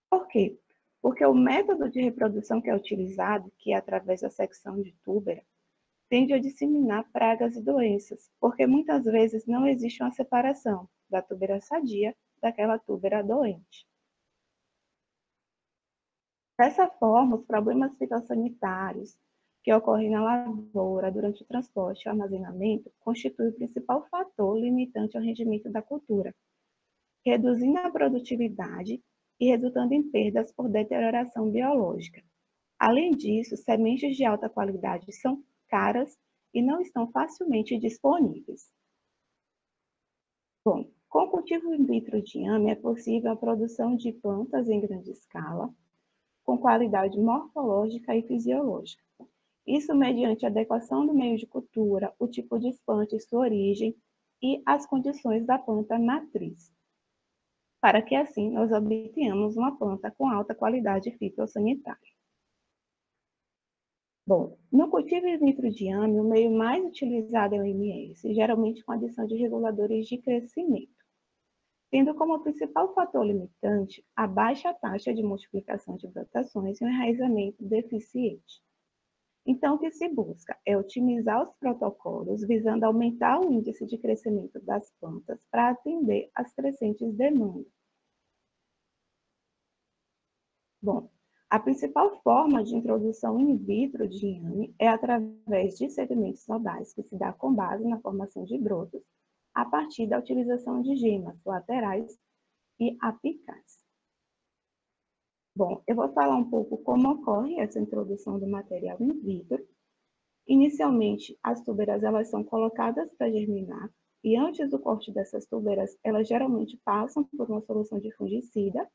Por quê? Porque o método de reprodução que é utilizado, que é através da secção de túbera, tende a disseminar pragas e doenças, porque muitas vezes não existe uma separação da túbera sadia daquela túbera doente. Dessa forma, os problemas fitossanitários que ocorrem na lavoura durante o transporte e o armazenamento constituem o principal fator limitante ao rendimento da cultura, reduzindo a produtividade e resultando em perdas por deterioração biológica. Além disso, sementes de alta qualidade são caras e não estão facilmente disponíveis. Bom, com o cultivo in vitro de inhame é possível a produção de plantas em grande escala, com qualidade morfológica e fisiológica. Isso mediante adequação do meio de cultura, o tipo de planta e sua origem e as condições da planta matriz, para que assim nós obtenhamos uma planta com alta qualidade fitossanitária. Bom, no cultivo in vitro de inhame, o meio mais utilizado é o MS, geralmente com adição de reguladores de crescimento, tendo como principal fator limitante a baixa taxa de multiplicação de brotações e um enraizamento deficiente. Então, o que se busca é otimizar os protocolos, visando aumentar o índice de crescimento das plantas para atender às crescentes demandas. Bom, a principal forma de introdução in vitro de inhame é através de segmentos nodais, que se dá com base na formação de brotos, a partir da utilização de gemas laterais e apicais. Bom, eu vou falar um pouco como ocorre essa introdução do material in vitro. Inicialmente, as túberas elas são colocadas para germinar, e antes do corte dessas túberas, elas geralmente passam por uma solução de fungicida,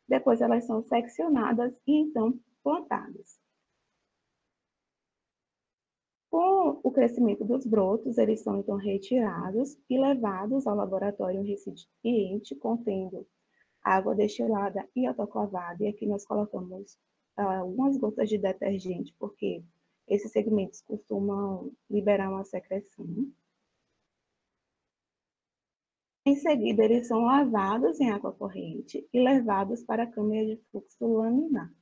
depois elas são seccionadas e então plantadas. Com o crescimento dos brotos, eles são então retirados e levados ao laboratório em um recipiente contendo água destilada e autoclavada, e aqui nós colocamos algumas gotas de detergente, porque esses segmentos costumam liberar uma secreção. Em seguida, eles são lavados em água corrente e levados para a câmara de fluxo laminar.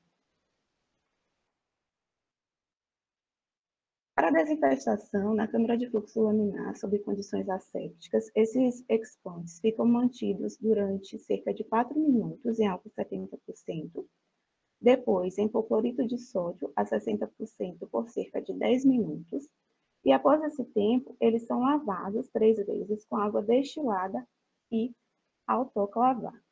Para a desinfestação, na câmara de fluxo laminar, sob condições assépticas, esses expoentes ficam mantidos durante cerca de 4 minutos em álcool 70%, depois em hipoclorito de sódio a 60% por cerca de 10 minutos, e após esse tempo, eles são lavados 3 vezes com água destilada e autoclavada.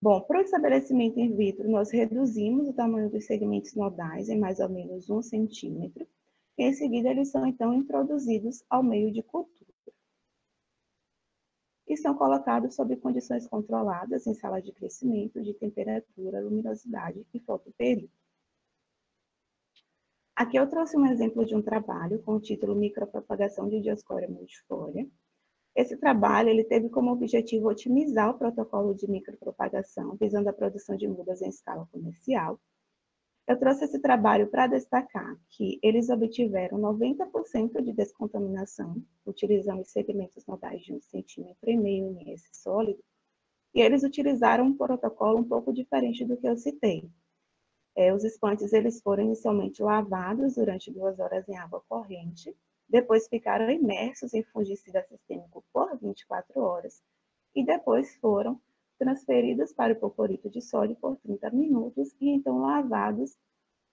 Bom, para o estabelecimento in vitro, nós reduzimos o tamanho dos segmentos nodais em mais ou menos 1 centímetro, e em seguida eles são então introduzidos ao meio de cultura. E são colocados sob condições controladas em sala de crescimento, de temperatura, luminosidade e fotoperíodo. Aqui eu trouxe um exemplo de um trabalho com o título Micropropagação de Dioscória multifólia. Esse trabalho ele teve como objetivo otimizar o protocolo de micropropagação, visando a produção de mudas em escala comercial. Eu trouxe esse trabalho para destacar que eles obtiveram 90% de descontaminação, utilizando os segmentos nodais de 1,5 centímetro MS sólido, e eles utilizaram um protocolo um pouco diferente do que eu citei. Os expantes eles foram inicialmente lavados durante 2 horas em água corrente, depois ficaram imersos em fungicida sistêmico por 24 horas, e depois foram transferidos para o hipocorito de sódio por 30 minutos e então lavados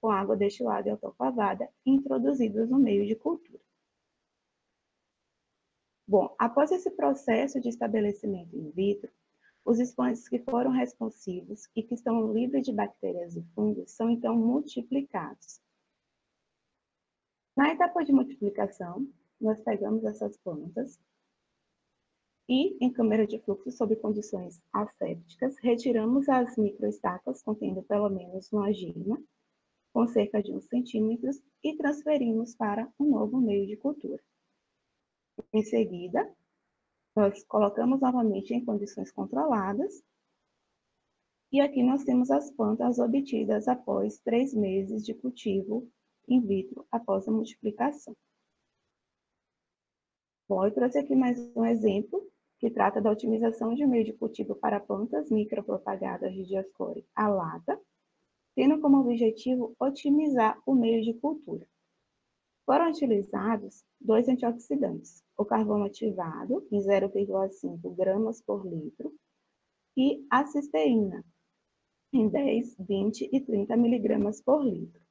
com água destilada e autoclavada e introduzidos no meio de cultura. Bom, após esse processo de estabelecimento in vitro, os expantes que foram responsivos e que estão livres de bactérias e fungos são então multiplicados. Na etapa de multiplicação, nós pegamos essas plantas e, em câmara de fluxo sob condições assépticas, retiramos as microestacas contendo pelo menos uma gema, com cerca de 1 centímetro, e transferimos para um novo meio de cultura. Em seguida, nós colocamos novamente em condições controladas, e aqui nós temos as plantas obtidas após 3 meses de cultivo in vitro após a multiplicação. Bom, eu trouxe aqui mais um exemplo que trata da otimização de meio de cultivo para plantas micropropagadas de Dioscória alata, tendo como objetivo otimizar o meio de cultura. Foram utilizados 2 antioxidantes, o carvão ativado, em 0,5 gramas por litro, e a cisteína, em 10, 20 e 30 miligramas por litro.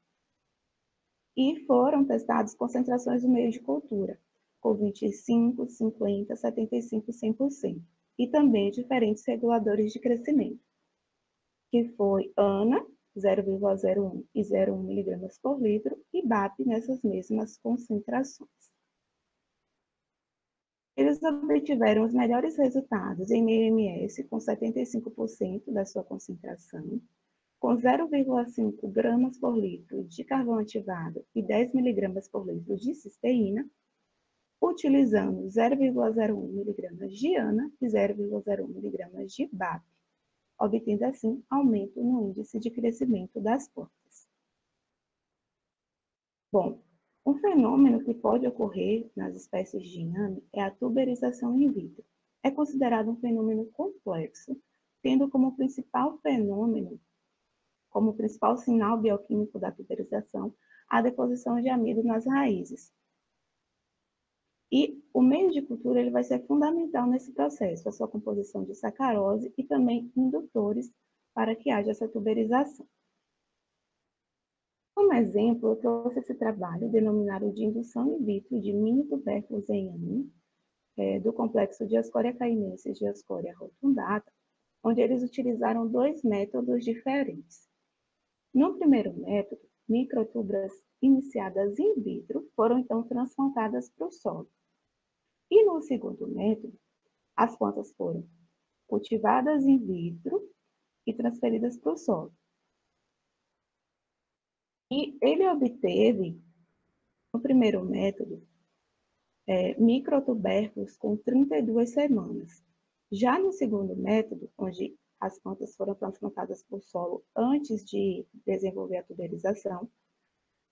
E foram testados concentrações do meio de cultura, com 25, 50, 75 e 100%, e também diferentes reguladores de crescimento, que foi ANA, 0,01 e 0,1 miligramas por litro, e BAP nessas mesmas concentrações. Eles obtiveram os melhores resultados em meio MS, com 75% da sua concentração, com 0,5 gramas por litro de carvão ativado e 10 miligramas por litro de cisteína, utilizando 0,01 miligramas de ANA e 0,01 miligramas de BAP, obtendo assim aumento no índice de crescimento das plantas. Bom, um fenômeno que pode ocorrer nas espécies de inhame é a tuberização in vitro. É considerado um fenômeno complexo, tendo como principal fenômeno, como principal sinal bioquímico da tuberização, a deposição de amido nas raízes. E o meio de cultura ele vai ser fundamental nesse processo, a sua composição de sacarose e também indutores para que haja essa tuberização. Como exemplo, eu trouxe esse trabalho denominado de indução in vitro de mini-tubérculos em inhame, do complexo Dioscorea cainensis e Dioscorea rotundata, onde eles utilizaram 2 métodos diferentes. No primeiro método, microtubras iniciadas in vitro foram então transplantadas para o solo. E no segundo método, as plantas foram cultivadas in vitro e transferidas para o solo. E ele obteve, no primeiro método, microtubérculos com 32 semanas. Já no segundo método, onde as plantas foram transplantadas para o solo antes de desenvolver a tuberização,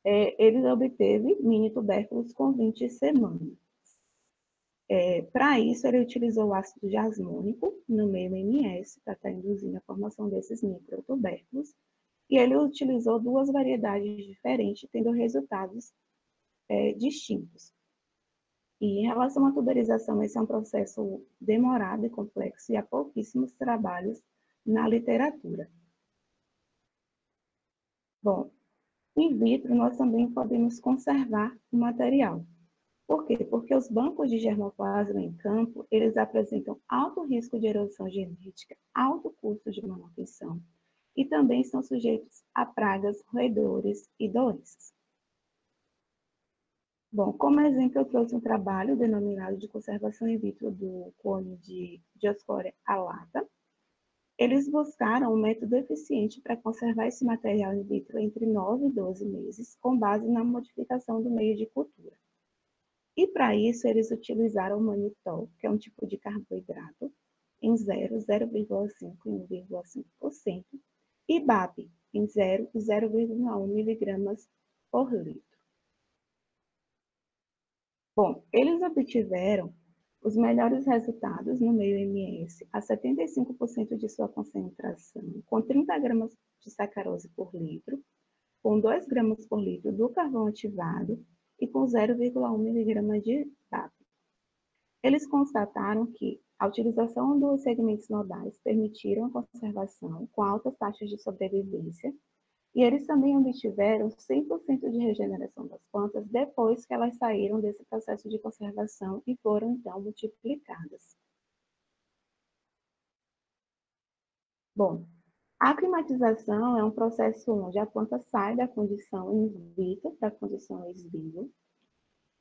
ele obteve mini-tubérculos com 20 semanas. Para isso, ele utilizou o ácido jasmônico no meio MS, para estar induzindo a formação desses microtubérculos, e ele utilizou 2 variedades diferentes, tendo resultados distintos. E em relação à tuberização, esse é um processo demorado e complexo, e há pouquíssimos trabalhos na literatura. Bom, in vitro, nós também podemos conservar o material. Por quê? Porque os bancos de germoplasma em campo, eles apresentam alto risco de erosão genética, alto custo de manutenção, e também estão sujeitos a pragas, roedores e doenças. Bom, como exemplo, eu trouxe um trabalho denominado de conservação in vitro do clone de Dioscorea alata. Eles buscaram um método eficiente para conservar esse material in vitro entre 9 e 12 meses, com base na modificação do meio de cultura. E para isso, eles utilizaram o manitol, que é um tipo de carboidrato, em 0, 0,5 e 1,5%, e BAP em 0 e 0,1 miligramas por litro. Bom, eles obtiveram os melhores resultados no meio MS a 75% de sua concentração, com 30 gramas de sacarose por litro, com 2 gramas por litro do carvão ativado e com 0,1 miligrama de BAP. Eles constataram que a utilização dos segmentos nodais permitiram a conservação com altas taxas de sobrevivência, e eles também obtiveram 100% de regeneração das plantas depois que elas saíram desse processo de conservação e foram, então, multiplicadas. Bom, a aclimatização é um processo onde a planta sai da condição in vitro para a condição ex vivo,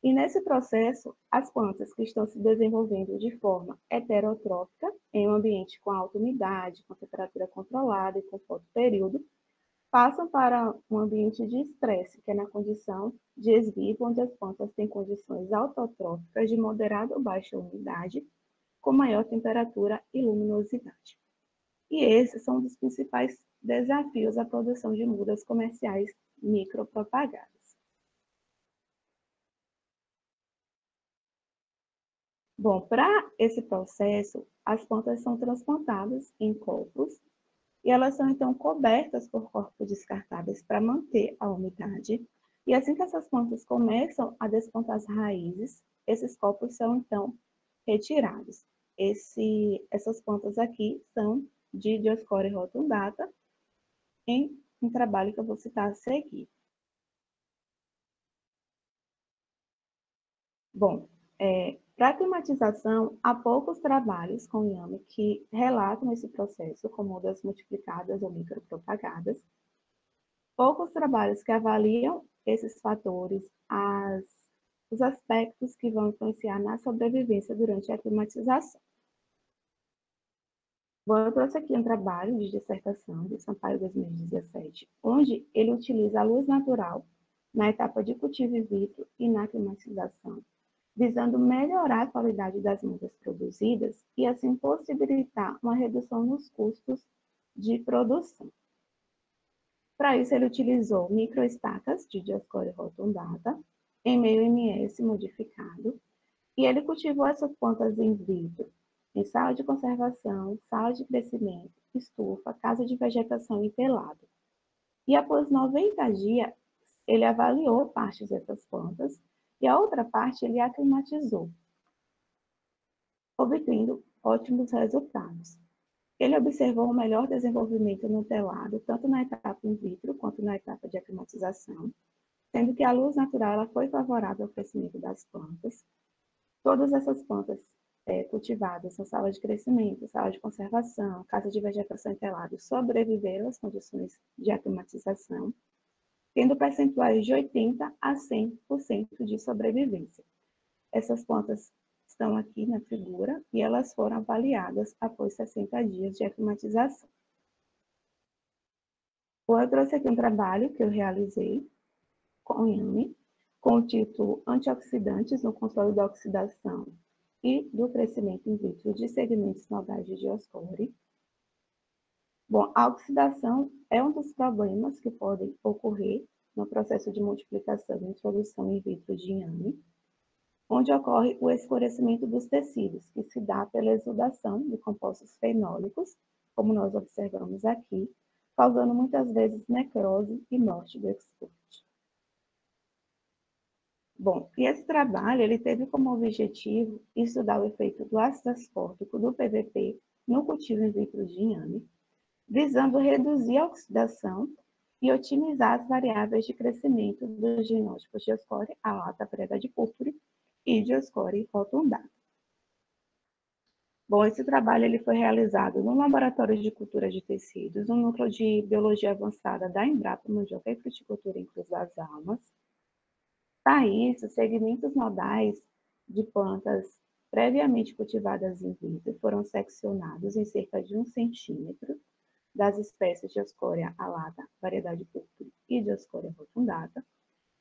e nesse processo, as plantas que estão se desenvolvendo de forma heterotrófica, em um ambiente com alta umidade, com temperatura controlada e com fotoperíodo, passam para um ambiente de estresse, que é na condição de ex vivo, onde as plantas têm condições autotróficas de moderada ou baixa umidade, com maior temperatura e luminosidade. E esses são um dos principais desafios à produção de mudas comerciais micropropagadas. Bom, para esse processo, as plantas são transplantadas em copos e elas são, então, cobertas por corpos descartáveis para manter a umidade. E assim que essas plantas começam a despontar as raízes, esses copos são, então, retirados. Essas plantas aqui são de Dioscória rotundata, em um trabalho que eu vou citar a seguir. Bom, para a climatização, há poucos trabalhos com inhame que relatam esse processo como mudas multiplicadas ou micropropagadas. Poucos trabalhos que avaliam esses fatores, os aspectos que vão influenciar na sobrevivência durante a climatização. Bom, eu trouxe aqui um trabalho de dissertação de Sampaio 2017, onde ele utiliza a luz natural na etapa de cultivo in vitro e na climatização, visando melhorar a qualidade das mudas produzidas e, assim, possibilitar uma redução nos custos de produção. Para isso, ele utilizou microestacas de Dioscória rotundata em meio MS modificado, e ele cultivou essas plantas in vitro em sala de conservação, sala de crescimento, estufa, casa de vegetação e telado. E após 90 dias, ele avaliou partes dessas plantas e a outra parte ele aclimatizou, obtendo ótimos resultados. Ele observou um melhor desenvolvimento no telado, tanto na etapa in vitro quanto na etapa de aclimatização, sendo que a luz natural ela foi favorável ao crescimento das plantas. Todas essas plantas cultivadas na sala de crescimento, sala de conservação, casa de vegetação e telado sobreviveram às condições de aclimatização, tendo percentuais de 80% a 100% de sobrevivência. Essas plantas estão aqui na figura e elas foram avaliadas após 60 dias de aclimatização. Eu trouxe aqui um trabalho que eu realizei com inhame, com o título Antioxidantes no controle da oxidação e do crescimento in vitro de segmentos nodais de Dioscória. Bom, a oxidação é um dos problemas que podem ocorrer no processo de multiplicação e introdução in vitro de inhame, onde ocorre o escurecimento dos tecidos, que se dá pela exudação de compostos fenólicos, como nós observamos aqui, causando muitas vezes necrose e morte do exporte. Bom, e esse trabalho ele teve como objetivo estudar o efeito do ácido ascórbico do PVP no cultivo in vitro de inhame, visando reduzir a oxidação e otimizar as variáveis de crescimento dos genótipos Dioscória alata preda de púrpura e Dioscória rotundata. Bom, esse trabalho ele foi realizado no Laboratório de Cultura de Tecidos, no Núcleo de Biologia Avançada da Embrapa Mandioca e Fruticultura em Cruz das Almas. Para isso, segmentos nodais de plantas previamente cultivadas in vitro foram seccionados em cerca de 1 centímetro das espécies Dioscória alata, variedade púrpura e Dioscória rotundata,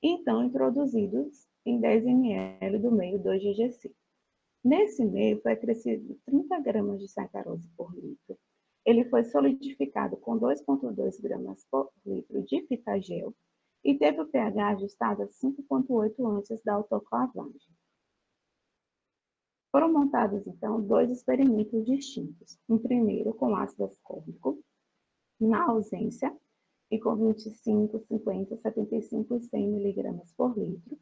e então introduzidos em 10 ml do meio 2-GGC. Nesse meio foi acrescido 30 gramas de sacarose por litro. ele foi solidificado com 2,2 gramas por litro de fita gel e teve o pH ajustado a 5,8 antes da autoclavagem. Foram montados, então, 2 experimentos distintos. Um primeiro com ácido ascórbico, na ausência, e com 25, 50, 75 e 100 miligramas por litro,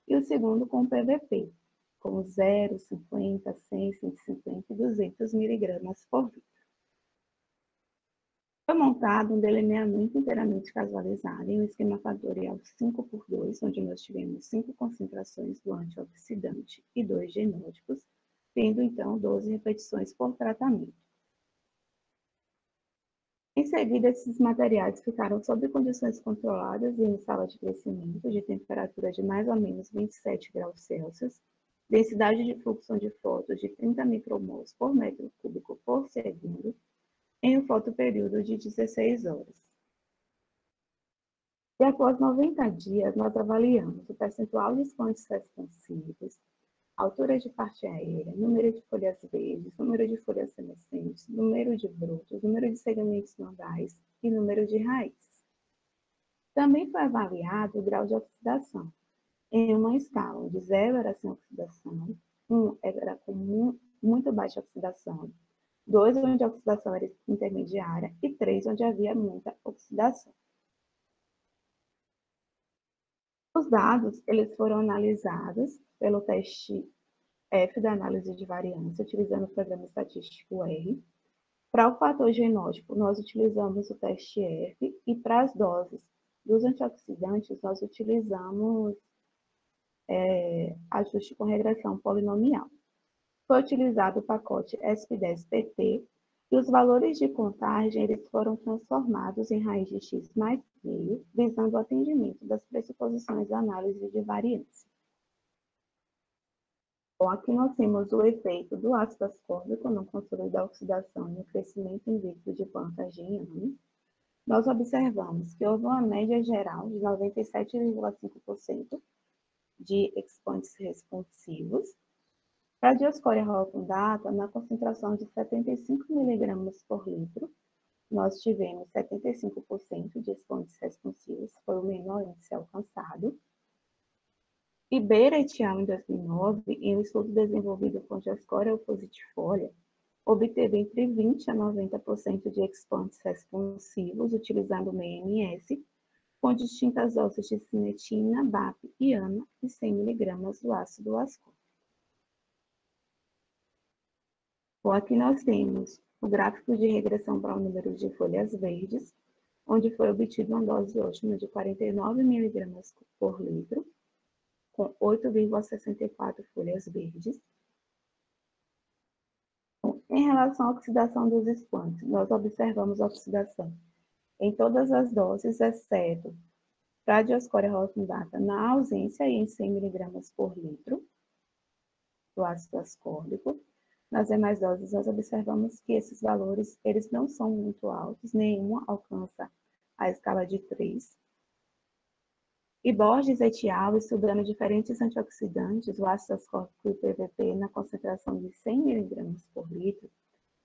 e o segundo com PVP, com 0, 50, 100, 150 e 200 miligramas por litro. Foi montado um delineamento inteiramente casualizado em um esquema fatorial 5x2, onde nós tivemos 5 concentrações do antioxidante e 2 genótipos, tendo, então, 12 repetições por tratamento. Em seguida, esses materiais ficaram sob condições controladas em sala de crescimento de temperatura de mais ou menos 27 graus Celsius, densidade de fluxo de fotos de 30 micromols por metro cúbico por segundo, em um fotoperíodo de 16 horas. E após 90 dias, nós avaliamos o percentual de expantes responsivos, altura de parte aérea, número de folhas verdes, número de folhas senescentes, número de brotos, número de segmentos nodais e número de raízes. Também foi avaliado o grau de oxidação, em uma escala onde 0 era sem oxidação, 1 era com muito baixa oxidação, 2 onde a oxidação era intermediária e 3 onde havia muita oxidação. Os dados, eles foram analisados pelo teste F da análise de variância, utilizando o programa estatístico R. Para o fator genótipo, nós utilizamos o teste F, e para as doses dos antioxidantes, nós utilizamos ajuste com regressão polinomial. Foi utilizado o pacote SP10PT, e os valores de contagem eles foram transformados em raiz de x mais meio, visando o atendimento das pressuposições da análise de variância. Bom, aqui nós temos o efeito do ácido ascórbico no controle da oxidação e no crescimento in vitro de plantas em anos. Nós observamos que houve uma média geral de 97,5% de expantes responsivos. Para a Dioscorea rotundata, na concentração de 75 mg por litro, nós tivemos 75% de expantes responsivos, foi o menor índice alcançado. E Beira et al., em 2009, em um estudo desenvolvido com Dioscorea opositifolia, obteve entre 20% a 90% de expantes responsivos, utilizando o MEMS, com distintas doses de cinetina, BAP e ANA e 100 mg do ácido ascórbico. Bom, aqui nós temos o gráfico de regressão para o número de folhas verdes, onde foi obtida uma dose ótima de 49 mg por litro, com 8,64 folhas verdes. Bom, em relação à oxidação dos expantes, nós observamos oxidação em todas as doses, exceto para a Dioscorea rotundata na ausência e em 100 mg por litro do ácido ascórbico. Nas demais doses, nós observamos que esses valores, eles não são muito altos, nenhuma alcança a escala de 3. E Borges et al., estudando diferentes antioxidantes, o ácido ascórbico e o PVP, na concentração de 100 mg por litro,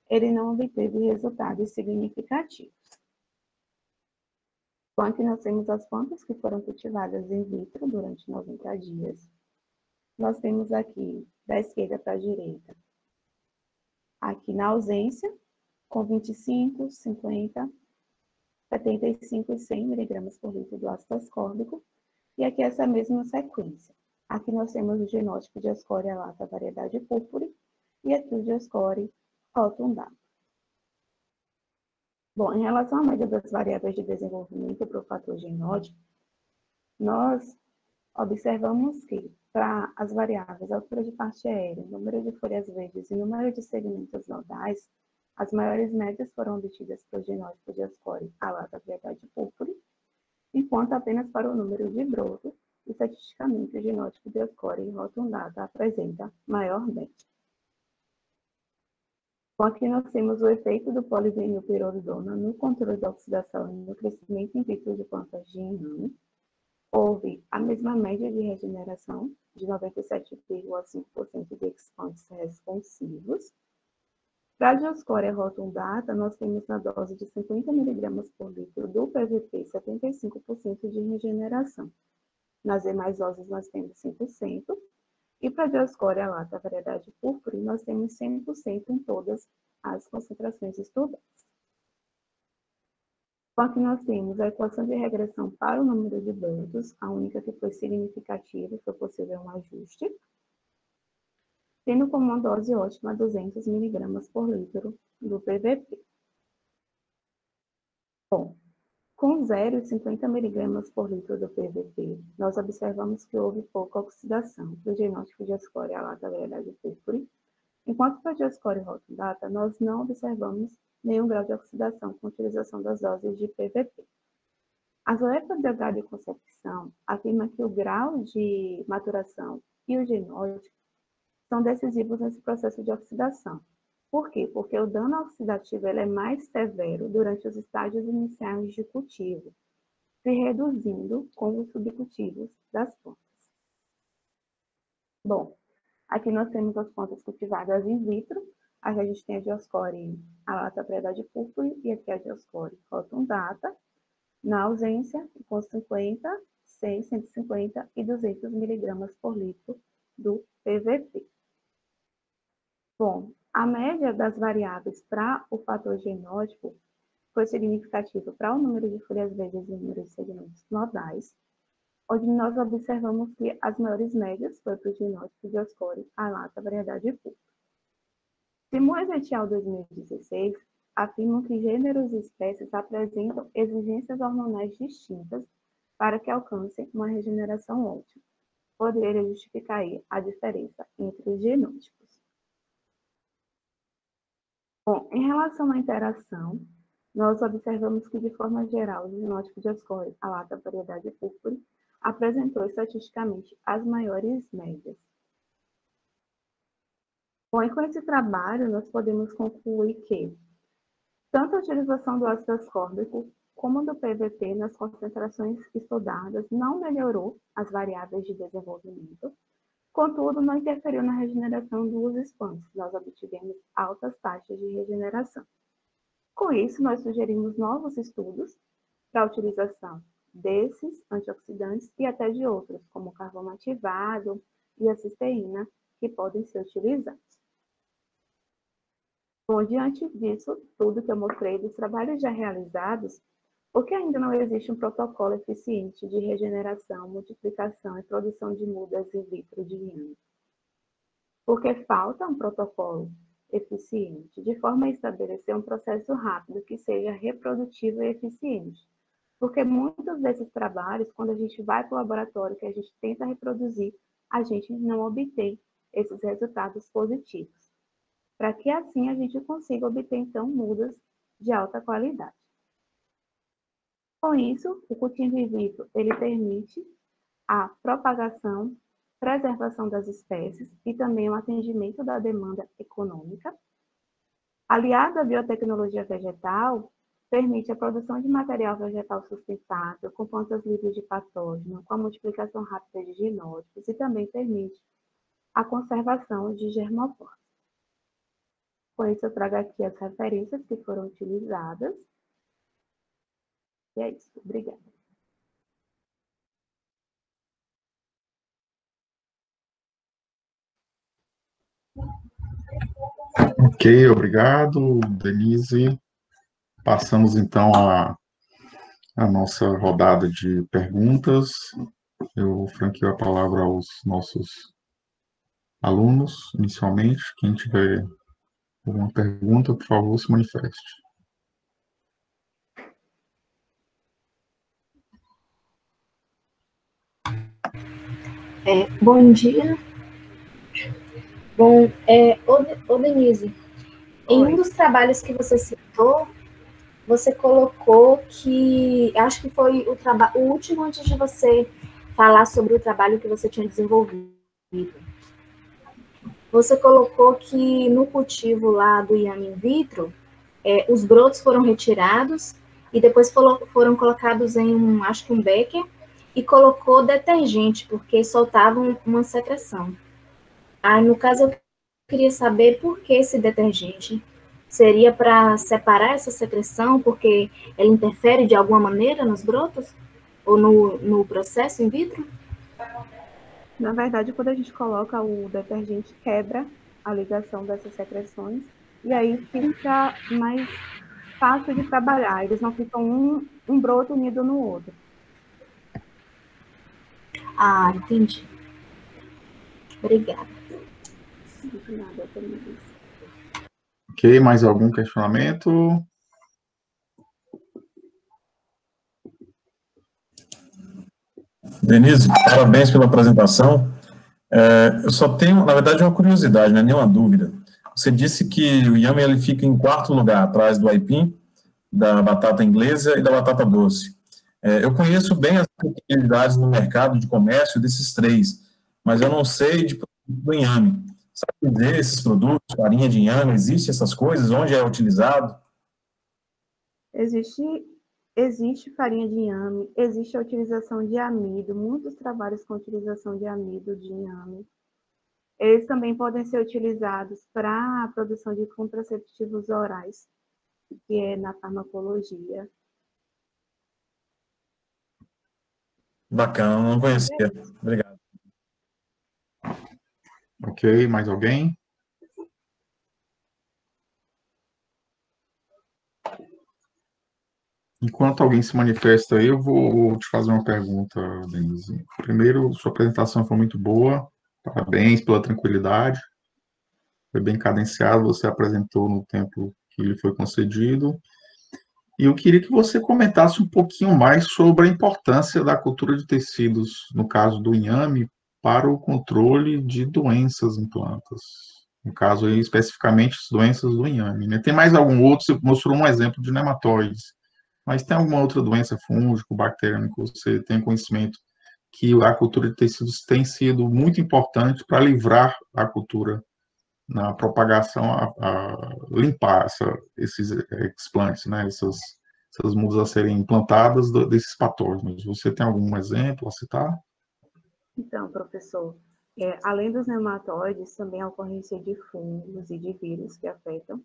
ele não obteve resultados significativos. Então, aqui nós temos as plantas que foram cultivadas in vitro durante 90 dias. Nós temos aqui, da esquerda para a direita, aqui na ausência, com 25, 50, 75 e 100 mg por litro do ácido ascórbico, e aqui essa mesma sequência. Aqui nós temos o genótipo de Dioscorea lata variedade púrpura, e aqui o Dioscorea rotundata. Bom, em relação à média das variáveis de desenvolvimento para o fator genótipo, nós observamos que, para as variáveis altura de parte aérea, número de folhas verdes e número de segmentos nodais, as maiores médias foram obtidas para o genótipo de Dioscorea lata variedade púrpura, enquanto apenas para o número de brotos, estatisticamente o genótipo de Dioscorea rotundata apresenta maior média. Bom, aqui nós temos o efeito do polivinilpiroridona no controle da oxidação e no crescimento in vitro de plantas de inhame. Houve a mesma média de regeneração, de 97,5% de expantes responsivos. Para a Dioscória rotundata, nós temos na dose de 50 mg por litro do PVP 75% de regeneração. Nas demais doses nós temos 100%. E para a Dioscória lata variedade púrpura, nós temos 100% em todas as concentrações estudadas. Então, aqui nós temos a equação de regressão para o número de Bantus, a única que foi significativa, foi possível um ajuste, tendo como uma dose ótima 200 mg por litro do PVP. Bom, com 0,50 mg por litro do PVP, nós observamos que houve pouca oxidação do diagnóstico de Dioscória lata variedade púrpura, enquanto para a Dioscória rotundata, nós não observamos nenhum grau de oxidação com utilização das doses de PVP. A Zoepa Delgado de Concepção afirma que o grau de maturação e o genótipo são decisivos nesse processo de oxidação. Por quê? Porque o dano oxidativo ele é mais severo durante os estágios iniciais de cultivo, se reduzindo com os subcultivos das plantas. Bom, aqui nós temos as plantas cultivadas in vitro. Aqui a gente tem a Dioscória lata variedade púrpura e aqui a Dioscória rotundata, na ausência, com 50, 100, 150 e 200 mg por litro do PVP. Bom, a média das variáveis para o fator genótipo foi significativa para o número de folhas verdes e o número de segmentos nodais, onde nós observamos que as maiores médias foi para o genótipo de Dioscória lata variedade púrpura. Simões et al. 2016 afirmam que gêneros e espécies apresentam exigências hormonais distintas para que alcancem uma regeneração ótima. Poderia justificar aí a diferença entre os genótipos. Bom, em relação à interação, nós observamos que, de forma geral, o genótipo de Dioscória lata variedade púrpura apresentou estatisticamente as maiores médias. Bom, e com esse trabalho, nós podemos concluir que tanto a utilização do ácido ascórbico como do PVP nas concentrações estudadas não melhorou as variáveis de desenvolvimento, contudo, não interferiu na regeneração dos espantos. Nós obtivemos altas taxas de regeneração. Com isso, nós sugerimos novos estudos para a utilização desses antioxidantes e até de outros, como o carvão ativado e a cisteína, que podem ser utilizados. Bom, diante disso, tudo que eu mostrei dos trabalhos já realizados, por que ainda não existe um protocolo eficiente de regeneração, multiplicação e produção de mudas in vitro de inhame? Porque falta um protocolo eficiente, de forma a estabelecer um processo rápido que seja reprodutivo e eficiente. Porque muitos desses trabalhos, quando a gente vai para o laboratório, que a gente tenta reproduzir, a gente não obtém esses resultados positivos. Para que assim a gente consiga obter, então, mudas de alta qualidade. Com isso, o cultivo in vitro ele permite a propagação, preservação das espécies e também o atendimento da demanda econômica. Aliado à biotecnologia vegetal, permite a produção de material vegetal sustentável, com plantas livres de patógeno, com a multiplicação rápida de genótipos e também permite a conservação de germoplasma. Com isso, eu trago aqui as referências que foram utilizadas. E é isso. Obrigada. Ok, obrigado, Denise. Passamos, então, a nossa rodada de perguntas. Eu franqueio a palavra aos nossos alunos, inicialmente. Quem tiver alguma pergunta, por favor, se manifeste. Bom dia. Bom, Denise, em um dos trabalhos que você citou, você colocou que, acho que foi o último antes de você falar sobre o trabalho que você tinha desenvolvido. Você colocou que no cultivo lá do inhame in vitro, os brotos foram retirados e depois foram colocados em acho que um becker, e colocou detergente, porque soltavam uma secreção. Aí, no caso, eu queria saber por que esse detergente seria para separar essa secreção, porque ela interfere de alguma maneira nos brotos? Ou no processo in vitro? Na verdade, quando a gente coloca o detergente, quebra a ligação dessas secreções, e aí fica mais fácil de trabalhar. Eles não ficam um broto unido no outro. Ah, entendi. Obrigada. De nada, também. Ok, mais algum questionamento? Denise, parabéns pela apresentação. Eu só tenho, na verdade, uma curiosidade, não é nenhuma dúvida. Você disse que o inhame ele fica em quarto lugar, atrás do aipim, da batata inglesa e da batata doce. Eu conheço bem as possibilidades no mercado de comércio desses três, mas eu não sei de produto do inhame. Sabe dizer esses produtos, farinha de inhame, existem essas coisas? Onde é utilizado? Existe farinha de inhame, existe a utilização de amido, muitos trabalhos com utilização de amido de inhame. Eles também podem ser utilizados para a produção de contraceptivos orais, que é na farmacologia. Bacana, não conhecia. Obrigado. Ok, mais alguém? Enquanto alguém se manifesta aí, eu vou te fazer uma pergunta, Denise. Primeiro, sua apresentação foi muito boa, parabéns pela tranquilidade, foi bem cadenciado, você apresentou no tempo que lhe foi concedido. E eu queria que você comentasse um pouquinho mais sobre a importância da cultura de tecidos, no caso do inhame, para o controle de doenças em plantas. No caso aí, especificamente, as doenças do inhame, né? Tem mais algum outro? Você mostrou um exemplo de nematóides, mas tem alguma outra doença fúngica, bacteriana, que você tem conhecimento que a cultura de tecidos tem sido muito importante para livrar a cultura na propagação, a limpar esses explantes, né, essas mudas a serem implantadas desses patógenos. Você tem algum exemplo a citar? Então, professor, além dos nematóides, também a ocorrência de fungos e de vírus que afetam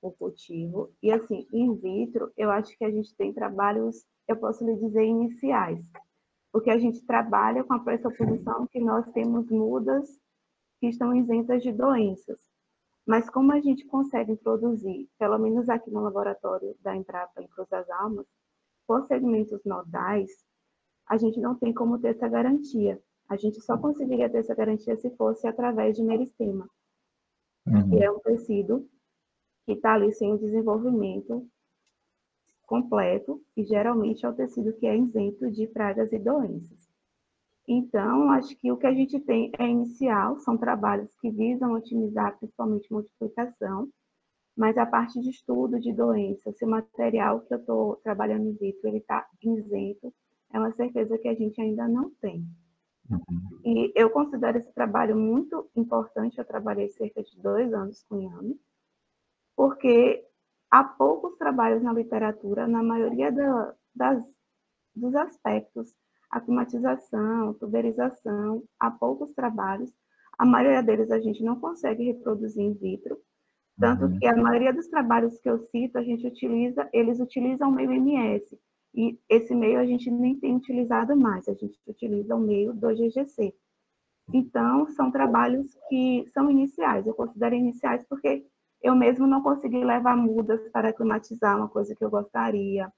o cultivo. E, assim, in vitro, eu acho que a gente tem trabalhos, eu posso lhe dizer, iniciais, porque a gente trabalha com a pressuposição que nós temos mudas que estão isentas de doenças. Mas como a gente consegue introduzir, pelo menos aqui no laboratório da Embrapa em Cruz das Almas, por segmentos nodais, a gente não tem como ter essa garantia. A gente só conseguiria ter essa garantia se fosse através de meristema, que é um tecido que está ali sem o desenvolvimento completo, e geralmente é o tecido que é isento de pragas e doenças. Então, acho que o que a gente tem é inicial, são trabalhos que visam otimizar principalmente multiplicação, mas a parte de estudo de doenças, se o material que eu estou trabalhando in vitro ele está isento, é uma certeza que a gente ainda não tem. E eu considero esse trabalho muito importante, eu trabalhei cerca de 2 anos com inhame, porque há poucos trabalhos na literatura, na maioria dos aspectos, aclimatização, tuberização, há poucos trabalhos, a maioria deles a gente não consegue reproduzir in vitro, tanto que a maioria dos trabalhos que eu cito, eles utilizam o meio MS, e esse meio a gente nem tem utilizado mais, a gente utiliza o meio do GGC. Então, são trabalhos que são iniciais, eu considero iniciais porque eu mesmo não consegui levar mudas para climatizar, uma coisa que eu gostaria,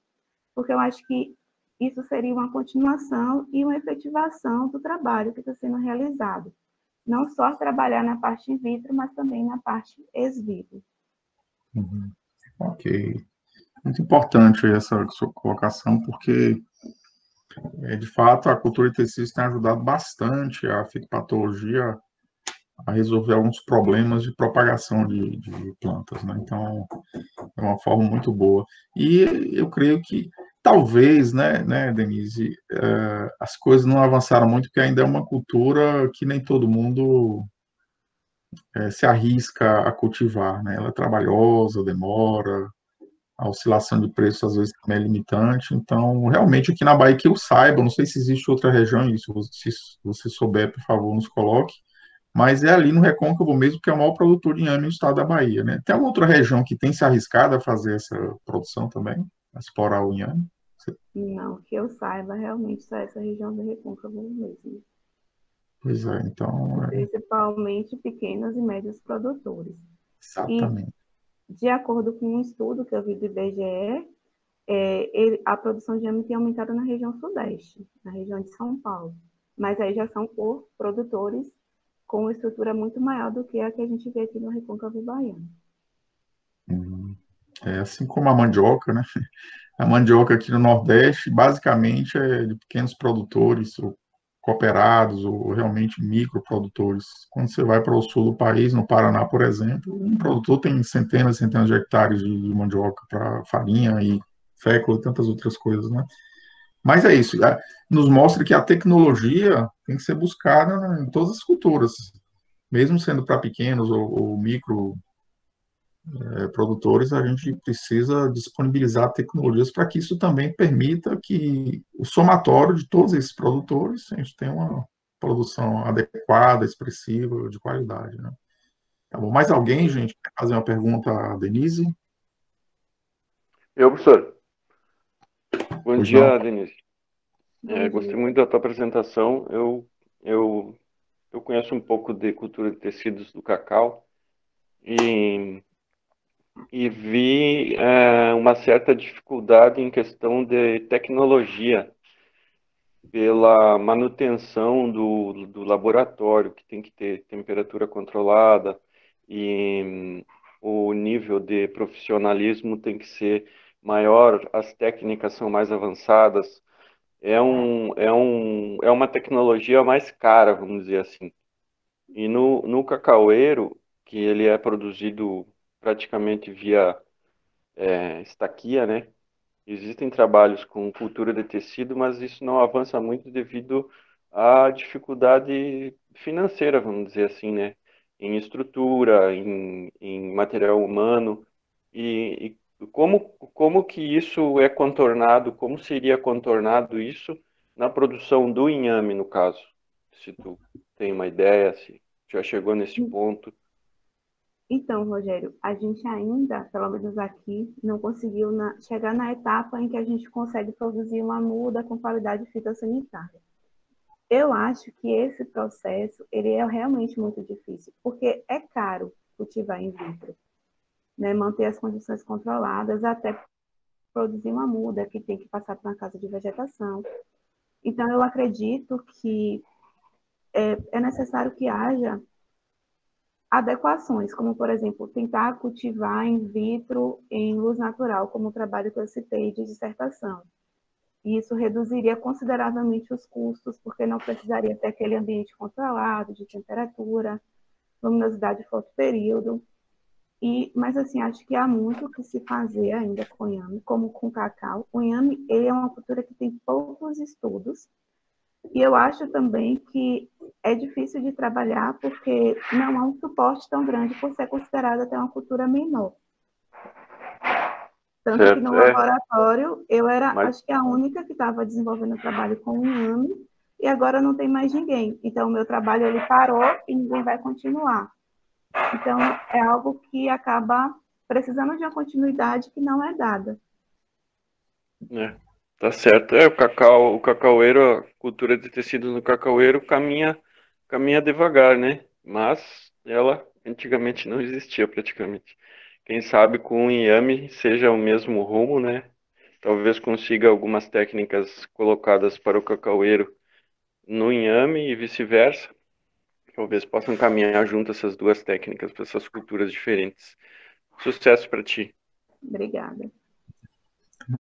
porque eu acho que isso seria uma continuação e uma efetivação do trabalho que está sendo realizado. Não só trabalhar na parte in vitro, mas também na parte ex vivo. Ok. Muito importante essa sua colocação, porque, de fato, a cultura de tecidos tem ajudado bastante a fitopatologia a resolver alguns problemas de propagação de plantas, né? Então, é uma forma muito boa. E eu creio que, talvez, né, Denise, as coisas não avançaram muito, porque ainda é uma cultura que nem todo mundo se arrisca a cultivar, né? Ela é trabalhosa, demora, a oscilação de preço às vezes também é limitante. Então, realmente, aqui na Bahia, que eu saiba, não sei se existe outra região, e se você souber, por favor, nos coloque, mas é ali no Recôncavo mesmo que é o maior produtor de inhame no estado da Bahia, né? Tem alguma outra região que tem se arriscado a fazer essa produção também, a explorar o inhame? Não, que eu saiba, realmente só essa região do Recôncavo mesmo. Pois é, então, Principalmente pequenos e médios produtores. exatamente. E, de acordo com um estudo que eu vi do IBGE, a produção de inhame tem aumentado na região sudeste, na região de São Paulo. Mas aí já são por produtores com uma estrutura muito maior do que a que a gente vê aqui no Recôncavo Baiano. É assim como a mandioca, né? A mandioca aqui no Nordeste, basicamente, é de pequenos produtores, ou cooperados, ou realmente microprodutores. Quando você vai para o sul do país, no Paraná, por exemplo, um produtor tem centenas e centenas de hectares de mandioca para farinha e fécula e tantas outras coisas, né? Mas é isso, nos mostra que a tecnologia tem que ser buscada em todas as culturas, mesmo sendo para pequenos ou micro produtores, a gente precisa disponibilizar tecnologias para que isso também permita que o somatório de todos esses produtores, a gente tenha uma produção adequada, expressiva, de qualidade, né? Tá bom. Mais alguém, gente, quer fazer uma pergunta à Denise? Eu, professor. Bom Pois dia, não? Denise. Bom Gostei dia. muito da tua apresentação. Eu conheço um pouco de cultura de tecidos do cacau e vi uma certa dificuldade em questão de tecnologia pela manutenção do laboratório, que tem que ter temperatura controlada e o nível de profissionalismo tem que ser maior, as técnicas são mais avançadas. É uma tecnologia mais cara, vamos dizer assim. E no cacaueiro, que ele é produzido praticamente via estaquia, né? Existem trabalhos com cultura de tecido, mas isso não avança muito devido à dificuldade financeira, vamos dizer assim, né? Em estrutura, em material humano. E como que isso é contornado, como seria contornado isso na produção do inhame, no caso? Se tu tem uma ideia, se já chegou nesse ponto. Então, Rogério, a gente ainda, pelo menos aqui, não conseguiu chegar na etapa em que a gente consegue produzir uma muda com qualidade fitossanitária. Eu acho que esse processo ele é realmente muito difícil, porque é caro cultivar in vitro, né? Manter as condições controladas até produzir uma muda que tem que passar por uma casa de vegetação. Então, eu acredito que é necessário que haja adequações, como, por exemplo, tentar cultivar in vitro em luz natural, como o trabalho que eu citei de dissertação. E isso reduziria consideravelmente os custos, porque não precisaria ter aquele ambiente controlado de temperatura, luminosidade e fotoperíodo. Mas, assim, acho que há muito o que se fazer ainda com o inhame, como com o cacau. O inhame ele é uma cultura que tem poucos estudos, e eu acho também que é difícil de trabalhar porque não há um suporte tão grande por ser considerada até uma cultura menor. Tanto que no laboratório eu era, acho que a única que estava desenvolvendo trabalho com o inhame, e agora não tem mais ninguém. Então, o meu trabalho ele parou e ninguém vai continuar. Então, é algo que acaba precisando de uma continuidade que não é dada. Tá certo. O cacaueiro, a cultura de tecido no cacaueiro caminha devagar, né? Mas ela antigamente não existia praticamente. Quem sabe com o inhame seja o mesmo rumo, né? Talvez consiga algumas técnicas colocadas para o cacaueiro no inhame e vice-versa. Talvez possam caminhar junto essas duas técnicas para essas culturas diferentes. Sucesso para ti. Obrigada.